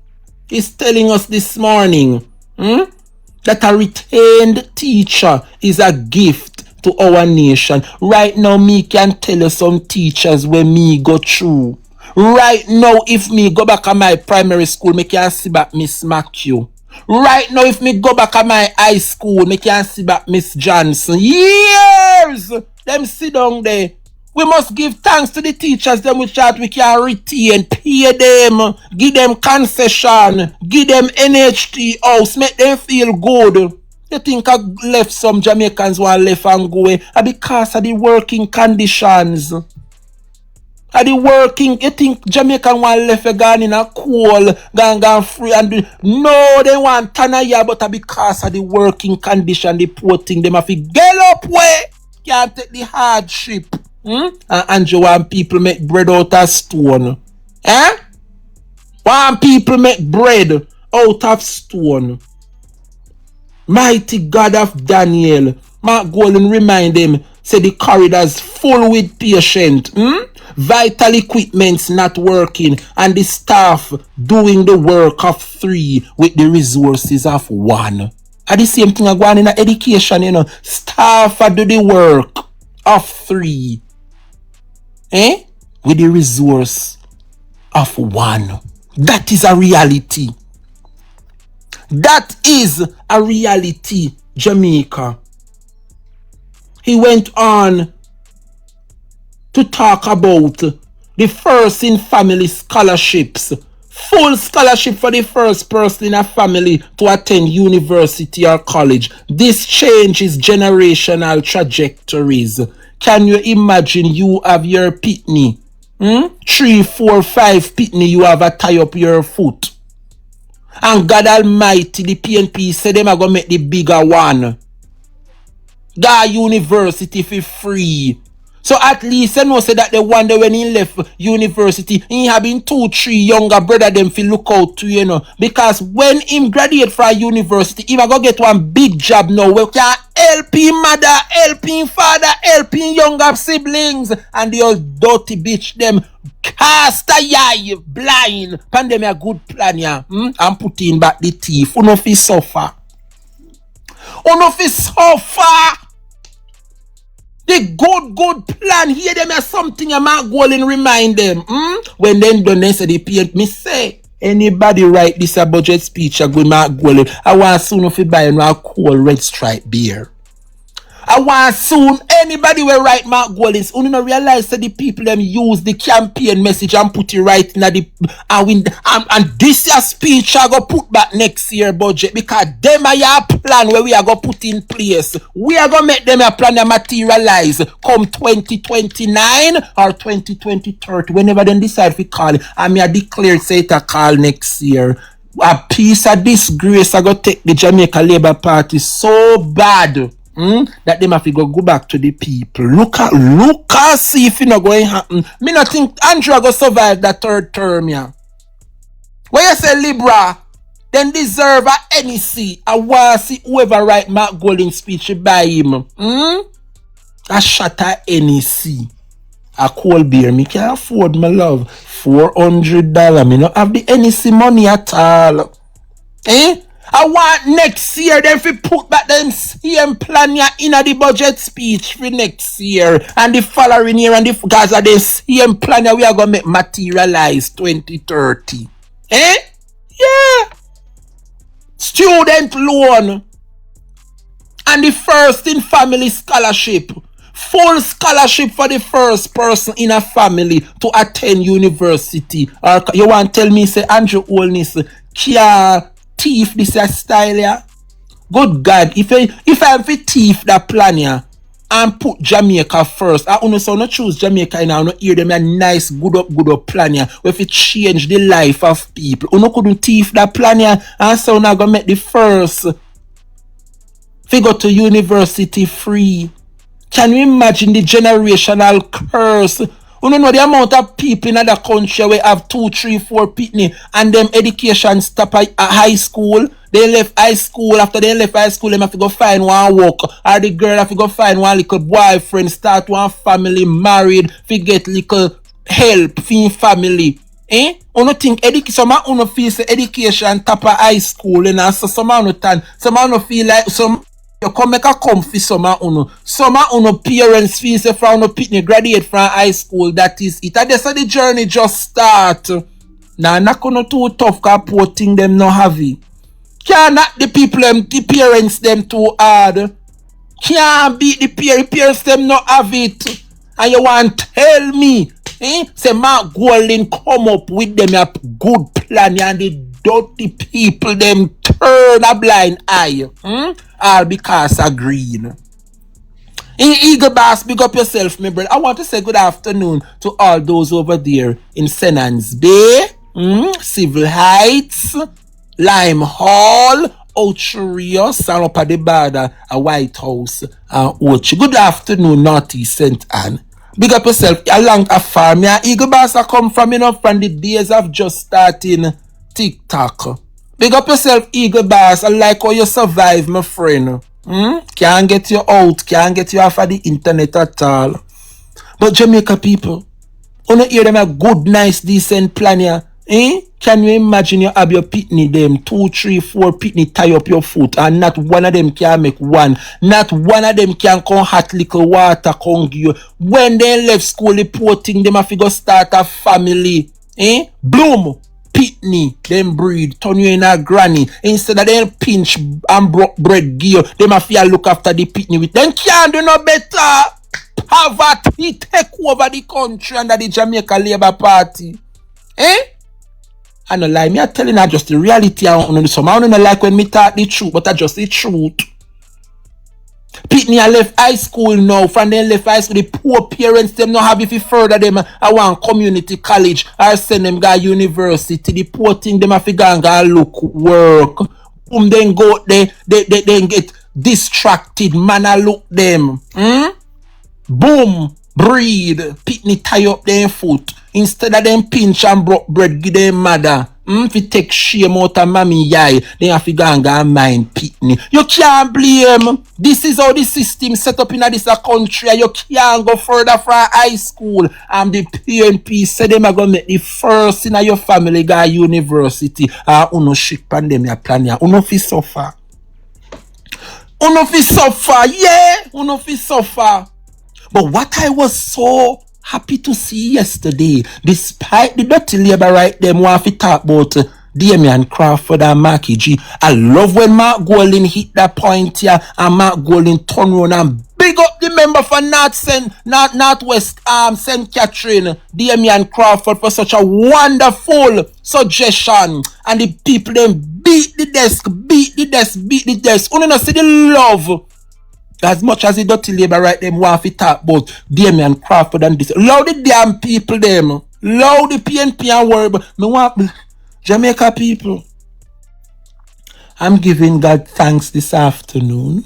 is telling us this morning that a retained teacher is a gift to our nation. Right now, me can tell you some teachers where me go through. Right now, if me go back to my primary school, me can see back Miss Matthew. Right now, if me go back to my high school, me can see back Miss Johnson. Years! Them sit down there. We must give thanks to the teachers them which that we can retain, pay them, give them concession, give them NHT house, make them feel good. You think I left some Jamaicans who are left and go because of the working conditions. You think Jamaican want left a gone in a cool, gone free and no, they want Tanaya, but because of the working condition, the poor thing, them have to get up way. Can't take the hardship. And you want people make bread out of stone. Want people make bread out of stone. Mighty God of Daniel. Mark Golden remind them, say the corridors full with patient. Vital equipment's not working and the staff doing the work of 3 with the resources of 1. And the same thing going in education, you know. Staff do the work of 3. With the resource of 1. That is a reality. That is a reality, Jamaica. He went on to talk about the first in family scholarships. Full scholarship for the first person in a family to attend university or college. This changes generational trajectories. Can you imagine you have your pitney? 3, 4, 5 pitney you have a tie up your foot. And God Almighty, the PNP said them are going to make the bigger one. That university for free. So at least you know say that the one day when he left university, he having 2, 3 younger brother them fi look out to, you know. Because when him graduate from university, he go get one big job now where can help him mother, help him father, help him younger siblings. And the old dirty bitch them cast a eye blind. Pandemic a good plan yeah. And put in back the teeth. Uno fi suffer. Uno fi suffer. The good plan here them as something a Mark Golding remind them. When then done they say the paint me say anybody write this a budget speech a good Mark Golding. I want soon if you buy a cool red stripe beer. I want soon anybody will write Mark Goldings. You don't realize that the people them use the campaign message and put it right in the and this year speech I go put back next year budget because them are your plan where we are go put in place. We are gonna make them a plan that materialize come 2029 or 2030 whenever they decide to call it. I mean I declare say it a call next year. A piece of disgrace I go take the Jamaica Labour Party so bad. That them have to go back to the people. Look at see if it not going to happen. Me not think Andrew go survive that third term, yeah. When you say Libra, then deserve a NEC. I want to see whoever write Mark Golding speech by him. A shot at NEC. A cold beer. Me can't afford my love. $400. Me not have the NEC money at all. I want next year them to put back them same plan in the budget speech for next year and the following year and the because of the same plan we are gonna make materialize 2030. Yeah. Student loan and the first in family scholarship. Full scholarship for the first person in a family to attend university. Or you want to tell me say Andrew Olness can't thief this style here? Good God, if I have to thief that plan here and put Jamaica first, I want to choose Jamaica now, I hear them a nice good up plan here where if it change the life of people. You couldn't thief that plan here and so now gonna make the first figure to university free. Can you imagine the generational curse? You know the amount of people in other country where have 2, 3, 4 pitney and them education stop at high school. They left high school. After they left high school, they have to go find one work. Or the girl have to go find one little boyfriend, start one family, married, to get little help for family. You don't think some of you feel say education top of high school and so some of you feel like some you come make a comfy summer uno. Summer uno parents feel say from no pitney graduate from high school. That is it. And that's how the journey just start. Now not gonna too tough cause poor thing them no heavy. Can't not the people them the parents them too hard. Can't beat the parents them not have it. And you want tell me say Mark Golding come up with them a good plan and the dirty people them turn a blind eye. All because of green. In Eagle Bass, big up yourself, my brother. I want to say good afternoon to all those over there in Senans Bay, Civil Heights, Lime Hall, Ocho San Opa de Bada, a White House, Ochi. Good afternoon, Northeast St. Anne. Big up yourself. Along a farm, yeah. Eagle Bass I come from, from the days of just starting TikTok. Big up yourself, Eagle Bass. I like how you survive, my friend. Can't get you out. Can't get you off of the internet at all. But Jamaica people, you don't hear them a good, nice, decent plan here. Can you imagine you have your pitney them 2, 3, 4 pitney tie up your foot and not one of them can make one. Not one of them can come hot little water come give you. When they left school, the poor thing, them have to go start a family. Bloom. Pitney, them breed, turn you in a granny. Instead of them pinch and broke bread gear, them have to look after the pitney with them can't do no better. Poverty take over the country under the Jamaica Labour Party. I don't lie, me I telling her just the reality. I don't like when me talk the truth, but I just the truth. Pitney I left high school now. From them left high school, the poor parents them not have if you further them. I want community college or send them go university. The poor thing them have to go and look work. Then go they get distracted. Man I look them. Boom, breed. Pitney tie up their foot. Instead of them pinch and broke bread give them mother. If you take shame out of mommy yai, they have to go and mind pitney. You can't blame. This is how the system set up in this country. You can't go further from high school. And the PNP said them are going to make the first in your family go university. Uno shit pandemic plan ya. Uno fi suffer. Uno fi suffer. Yeah. Uno fi suffer. But what I was so happy to see yesterday, despite the dirty labor right them want to talk about Damian Crawford and Marky G. I love when Mark Golding hit that point here and Mark Golding turn around and big up the member for Northwest St. Catherine, Damian Crawford, for such a wonderful suggestion. And the people then beat the desk. Only not see the love. As much as the dirty labor right them want to talk about Damian Crawford and this. Love the damn people them. Love the PNP and worry. But me want Jamaica people. I'm giving God thanks this afternoon,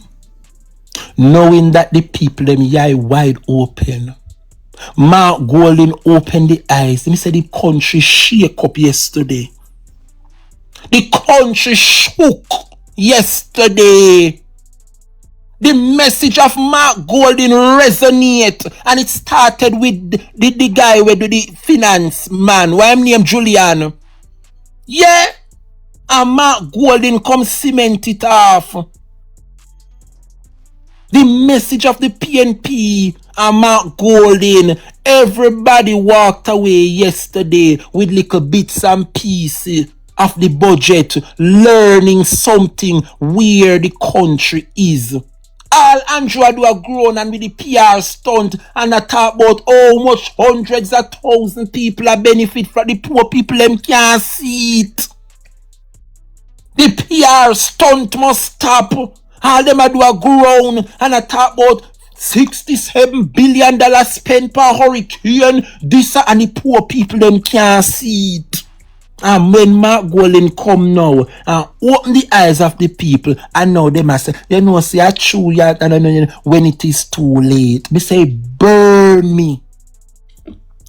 knowing that the people them eye wide open. Mark Golding opened the eyes. He said the country shake up yesterday. The country shook yesterday. The message of Mark Golding resonate, and it started with the guy with the finance man, why I'm named Julian. Yeah, and Mark Golding come cement it off. The message of the PNP and Mark Golding, everybody walked away yesterday with little bits and pieces of the budget, learning something where the country is. All Andrew do a grown and with the PR stunt and I talk about how much hundreds of thousands people are benefit from the poor people them can't see it. The PR stunt must stop. All them a do a grown and I talk about $67 billion spent per hurricane. This and the poor people them can't see it. And when Mark Golding come now and open the eyes of the people, and now they must say, you know, say, I true yet, and when it is too late. Me say, burn me.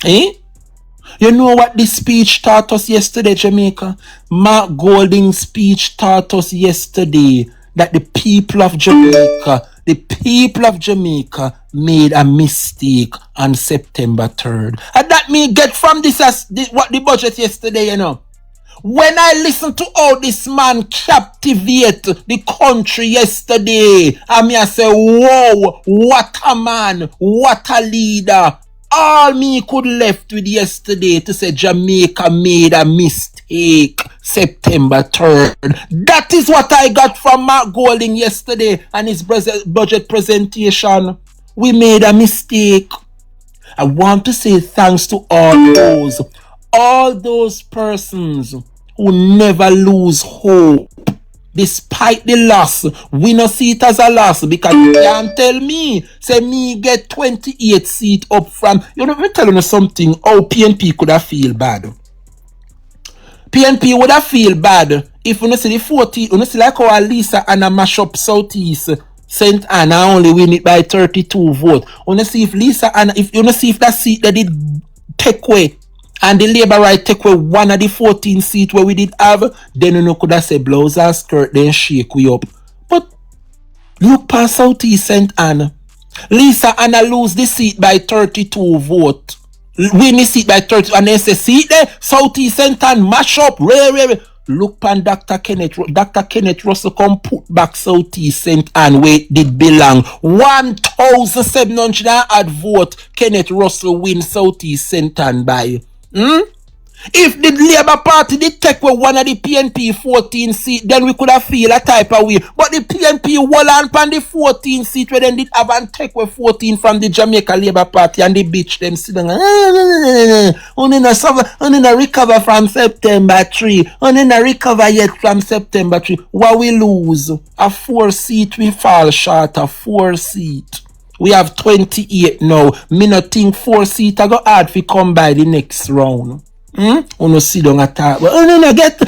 Eh? You know what this speech taught us yesterday, Jamaica? Mark Golding's speech taught us yesterday that the people of Jamaica made a mistake on September 3rd. And that me get from this as what the budget yesterday, you know. When I listen to how this man captivate the country yesterday, I say, whoa, what a man, what a leader. All me could left with yesterday to say Jamaica made a mistake September 3rd. That is what I got from Mark Golding yesterday and his budget presentation. We made a mistake. I want to say thanks to all those persons who never lose hope. Despite the loss, we not see it as a loss because you can't tell me, say me get 28 seats up from, you know, me telling you something, how PNP could have feel bad. PNP would have feel bad if you not see the 40, you not see like how Lisa and a mash up Southeast St. Anna only win it by 32 votes. You not see if Lisa and if you not see if that seat that did take away and the Labour right take away one of the 14 seats where we did have, then you know could have say blouse and skirt then shake we up. But look past Southeast St. Anna. Lisa Anna lose the seat by 32 votes. Win the seat by 30 and then say seat there, Southeast St. Anna mash up. Look pan Dr. Kenneth Russell come put back Southeast St. Anne where it did belong. 1,700 odd vote Kenneth Russell win Southeast St. Anne by. If the Labour Party did take away one of the PNP 14 seat, then we could have feel a type of way. But the PNP wall on pan the 14 seat where then did have and take away 14 from the Jamaica Labour Party and they bitch them sit down. Only not recover from September 3. Only not recover yet from September 3. What we lose? A 4 seat we fall short of 4 seat. We have 28 now. Me not think 4 seat I go hard if we come by the next round. Uno sit down and talk. Uno not get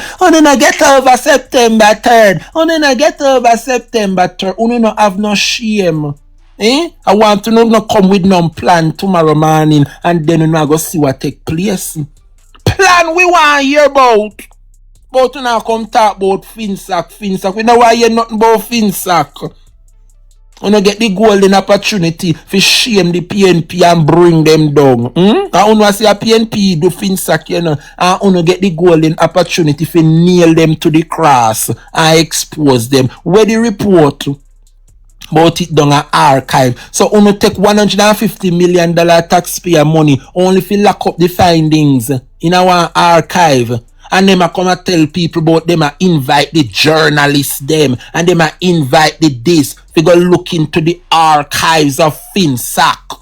over September 3rd. Uno not get over September 3rd. Uno not have no shame. I want to not come with no plan tomorrow morning and then you know go see what take place. Plan we want to hear about. But you now come talk about Finsack. We don't want to hear nothing about Finsack. You know, get the golden opportunity to shame the PNP and bring them down. And you see a PNP do Finsack, you know, and you get the golden opportunity to nail them to the cross and expose them. Where the report? but it done a archive. So uno take $150 million taxpayer money only if you lock up the findings in our archive. And them a come and tell people about them a invite the journalists them and them a invite the this. We go look into the archives of FinSac.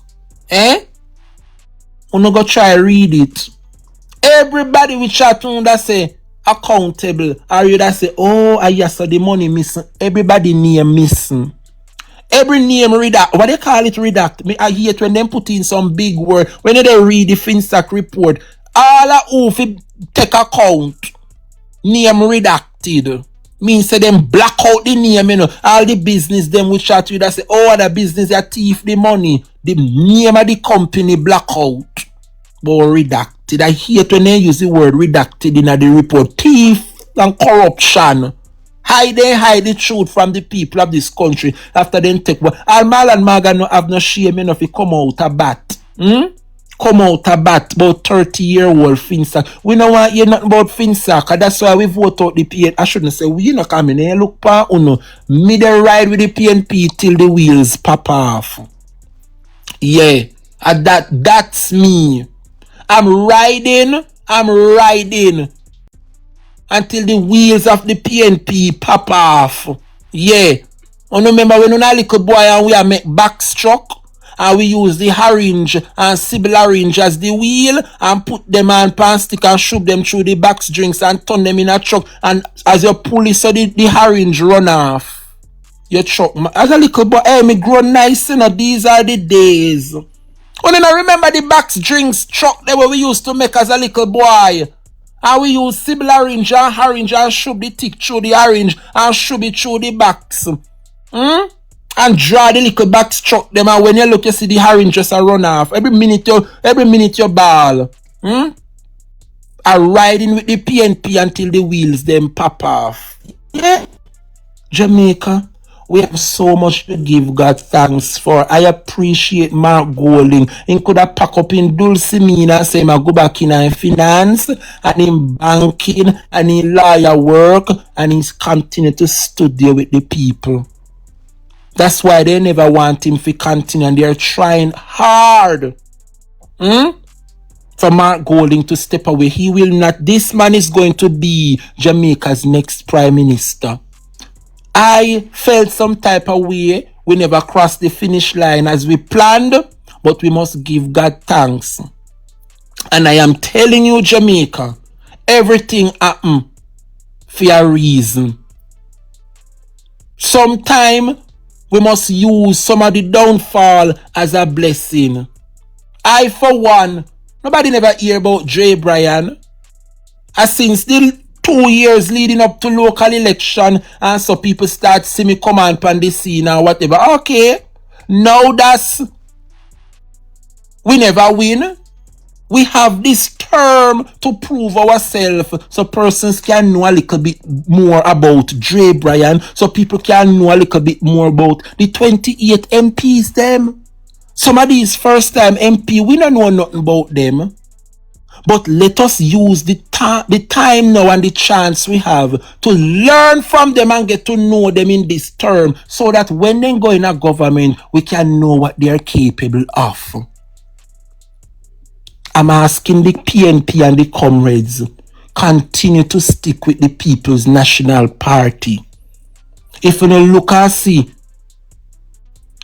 Uno go try read it. Everybody we chat on that say accountable. Or you that say, oh, I saw the money missing. Everybody name missing. Every name redact. What they call it redact? I hate when them put in some big word. When they read the FinSac report, all of who take account, name redacted. Means say them black out the name, you know. All the business them which chat with that say, oh, the business they thief the money. The name of the company black out. But redacted. I hate when they use the word redacted in the report. Thief and corruption. Hide the truth from the people of this country after them take one. Almal and Maga no have no shame enough to come out a bat. Come out a bat about 30-year-old FinSac. We don't want to hear nothing about FinSac, and that's why we vote out the PNP. I shouldn't say we not coming here. Look pa uno. Me dey ride with the PNP till the wheels pop off. Yeah. And that's me. I'm riding until the wheels of the PNP pop off. Yeah. I remember when a little boy and we are make backstroke and we use the orange and Sibyl orange as the wheel and put them on pan stick and shove them through the box drinks and turn them in a truck, and as you pull it so the orange run off your truck. As a little boy, hey, me grow nice, you know, these are the days. When I remember the box drinks truck that we used to make as a little boy. And we use Sibyl orange and shove the tick through the orange and shove it through the box. And draw the little box truck them, and when you look you see the orange just a run off. Every minute you ball. Are riding with the PNP until the wheels them pop off. Yeah. Jamaica, we have so much to give God thanks for. I appreciate Mark Golding. He could have packed up in Dulcimina and say, I go back in finance and in banking and in lawyer work, and he's continued to study with the people. That's why they never want him to continue, and they're trying hard for Mark Golding to step away. He will not. This man is going to be Jamaica's next prime minister. I felt some type of way. We never crossed the finish line as we planned, but we must give God thanks. And I am telling you, Jamaica, everything happened for a reason. Sometime we must use some of the downfall as a blessing. I, for one, nobody never hear about Drebrian. As since the 2 years leading up to local election, and so people start see me come on the scene or whatever. Okay, now that's we never win. We have this term to prove ourselves so persons can know a little bit more about Drebrian, so people can know a little bit more about the 28 MPs them. Some of these first time MP, we don't know nothing about them. But let us use the time now and the chance we have to learn from them and get to know them in this term, so that when they go in a government, we can know what they are capable of. I'm asking the PNP and the comrades, continue to stick with the People's National Party. If you look and see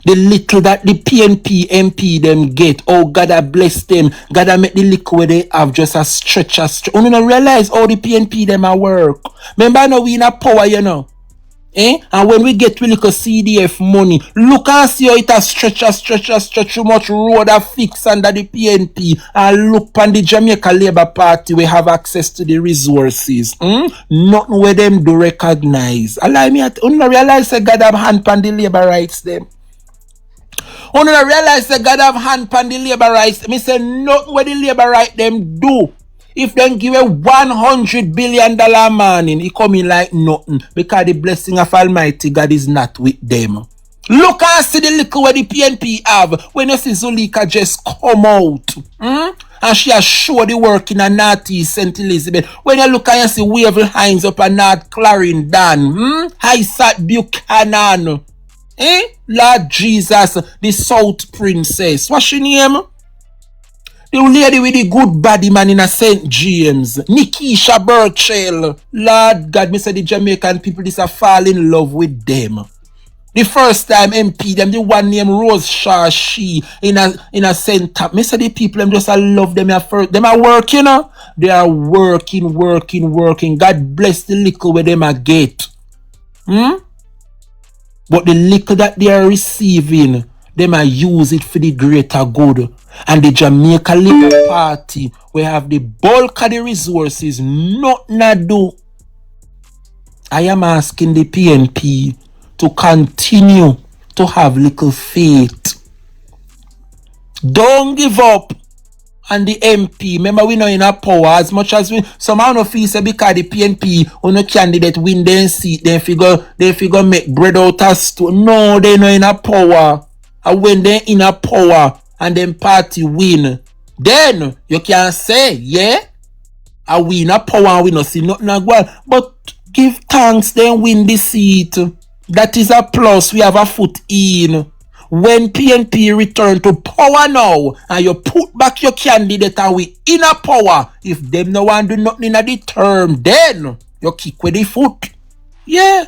the little that the PNP MP them get, oh God I bless them, God I make the little where they have just a stretch. You don't realize how the PNP them a work. Remember now we in a power, you know. And when we get really CDF money, look and see how it has stretch too much road a fix under the PNP, and look on the Jamaica Labour Party, we have access to the resources. Nothing where them do recognize. Allow me at you realize that God have hand pan the labor rights them. You realize that God have hand pan the labor rights. Me say nothing where the labor right them do. If them give a $100 billion man, it come in like nothing, because the blessing of Almighty God is not with them. Look and see the little where the PNP have when you see Zulika just come out. And she has showed the work in a Northeast St. Elizabeth. When you look and you see Waverly Hines up at North Clarendon, High Sat Buchanan. Lord Jesus, the South Princess. What's her name? The lady with the good body man in a St. James. Nikisha Burchell. Lord God, me say the Jamaican people this a fall in love with them. The first time MP them, the one named Rose Shaw she in a center. Me say the people them just a love them at first. Them are working, you know? They are working. God bless the little where them a get. But the little that they are receiving, they might use it for the greater good. And the Jamaica Labour Party, we have the bulk of the resources, nothing to do. I am asking the PNP to continue to have little faith. Don't give up on the MP. Remember, we know in our power as much as we somehow no feel say because the PNP or no candidate win their seat, they figure make bread out of stone. No, they know in our power. And when they in our power and then party win, then you can say, yeah, I win a power and we not see nothing as well. But give thanks, then win the seat. That is a plus. We have a foot in. When PNP return to power now, and you put back your candidate and we in a power, if them no one do nothing in the term, then you kick with the foot. Yeah.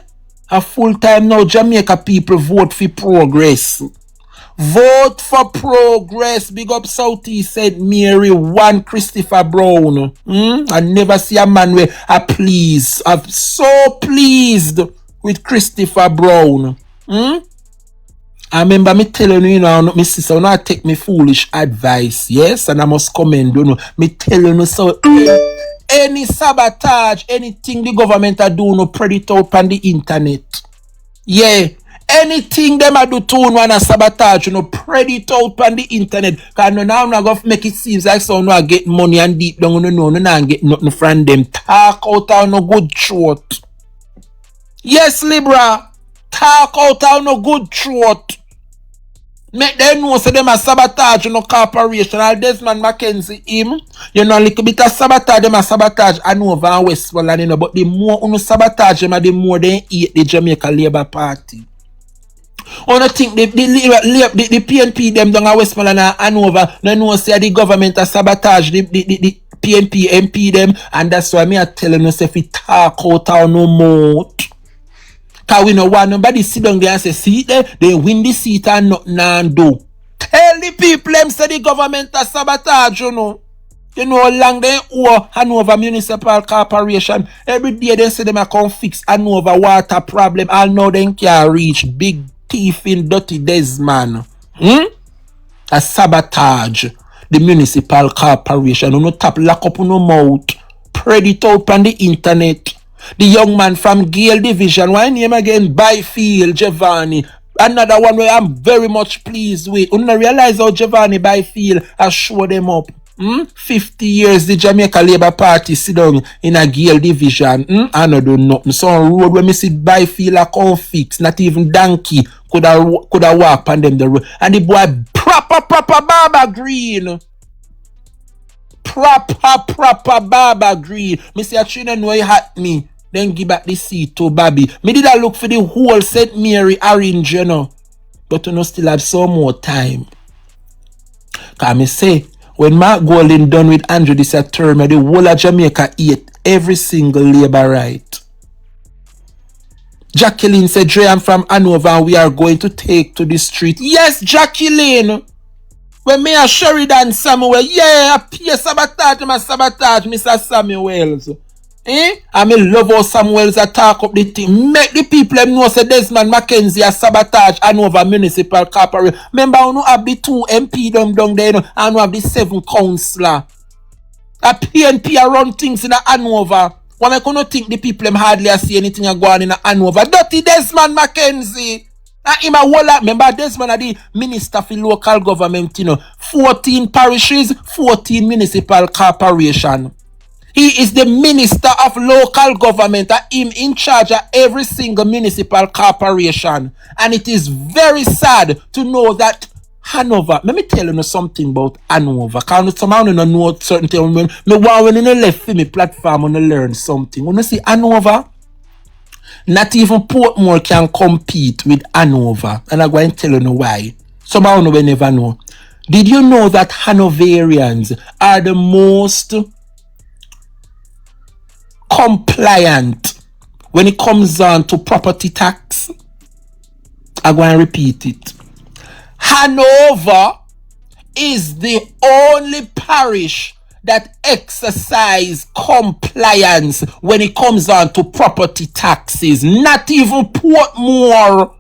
A full time now, Jamaica people vote for progress. Vote for progress. Big up Southeast St. Mary, one Christopher Brown. I never see a man where I'm so pleased with Christopher Brown. I remember me telling you, my sister, when I take me foolish advice, yes, and I must commend you. Me telling you, so any sabotage, anything the government are doing, no predict out on the internet. Yeah, anything them a do to one a sabotage, predict out on the internet. Cause now I'm not going to make it seem like someone no get money and deep down, no get nothing from them. Talk out on no good throat. Yes, Libra, talk out on no good throat. Make them know so them a sabotage corporation. And Desmond Mackenzie him, a little bit of sabotage, them a sabotage Hanover and Westmoreland, but the more sabotage them, the more they eat the Jamaica Labour Party. I think the PNP them down at Westmoreland and Hanover, they know say the government a sabotage the PNP MP them, and that's why me a telling you say if we talk out on no mouth. Cause we no want nobody sit down there and say, see they win the seat and nothing do. Tell the people them say the government a sabotage, You know how long they owe Hanover Municipal Corporation. Every day they say them a come fix Hanover water problem. All know they can reach big thief in dirty Desmond. A sabotage the municipal corporation. No tap lock up no mouth. Spread it out on the internet. The young man from Gale Division, why name again? Byfield Giovanni. Another one where I'm very much pleased with. You don't realize how Giovanni Byfield has showed them up. 50 years the Jamaica Labour Party sit down in a Gale Division. I don't do nothing. Some road where me see Byfield a come fix. Not even donkey could have walk on them the road. And the boy proper Baba Green. Proper Baba Green. Me say a children know he hat me. Then give back the seat to Bobby. Me did I look for the whole St. Mary orange, But still have some more time. Cause me say, when Mark Golding done with Andrew this term, the whole of Jamaica ate every single labor right. Jacqueline said, Dre, I'm from Hanover and we are going to take to the street. Yes, Jacqueline. When me a Sheridan Samuel, yeah, I pay sabotage, Mr. Samuels. I me love how Samuels a talk up the thing. Make the people them know say Desmond Mackenzie a sabotage Hanover Municipal Corporation. Remember, you have the 2 MP them down there, and you have the 7 councillor. A PNP a run things in a Hanover. Why me couldn't think the people them hardly see anything a go on in a Hanover? Dirty Desmond Mackenzie. Remember Desmond are the minister for local government, 14 parishes, 14 municipal corporation. He is the minister of local government, him in charge of every single municipal corporation. And it is very sad to know that Hanover, let me tell you something about Hanover. Because somehow you know certain things. Me want when you left for me platform and learn something. When you see Hanover, Not even Portmore can compete with Hanover. And I'm going to tell you why. Some of you will never know. Did you know that Hanoverians are the most compliant when it comes on to property tax? I'm going to repeat it. Hanover is the only parish that exercise compliance when it comes on to property taxes. Not even Portmore.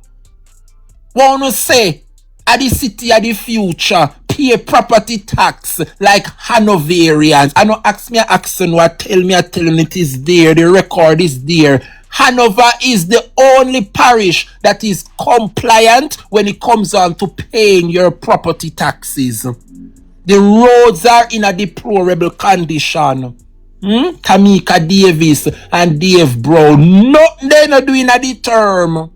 Wanna say at the city of the future pay property tax like Hanoverians. I know ask me an accent what tell me it is there. The record is there. Hanover is the only parish that is compliant when it comes on to paying your property taxes. The roads are in a deplorable condition. Tamika Davis and Dave Brown. Nothing they're not doing at the term.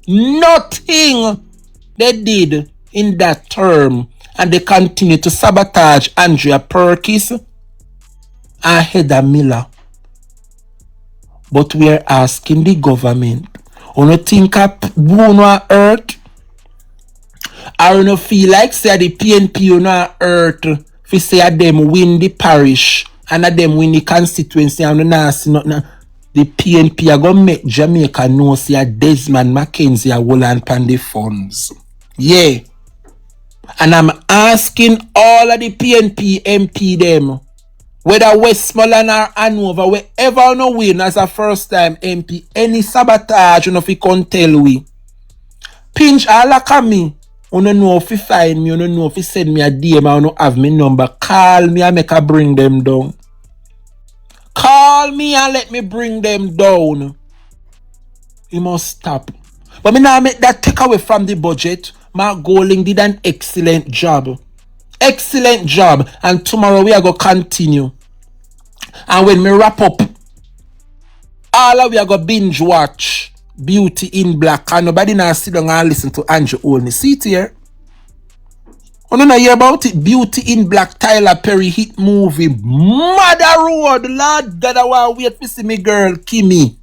Nothing they did in that term. And they continue to sabotage Andrea Perkins and Heather Miller. But we are asking the government, you don't think a bone on earth? Or you don't feel like say the PNP on earth if say them win the parish and them win the constituency and the PNP are going to make Jamaica know say Desmond McKenzie are holding pan the funds. Yeah. And I'm asking all of the PNP MP them, whether Westmoreland or Hanover, wherever you know win as a first time MP, any sabotage you know if you can tell we. Pinch all like me. You don't know if you find me, you don't know if you send me a DM or you don't have me number. Call me and make I bring them down. Call me and let me bring them down. You must stop. But me now make that take away from the budget. Mark Golding did an excellent job. Excellent job. And tomorrow we are going to continue. And when we wrap up, all of we are going to binge watch Beauty in Black. And nobody now sit down and listen to Andrew only. See it here. You don't hear about it? Beauty in Black, Tyler Perry hit movie. Mother Road. Lord God, I want to wait to see me girl, Kimmy.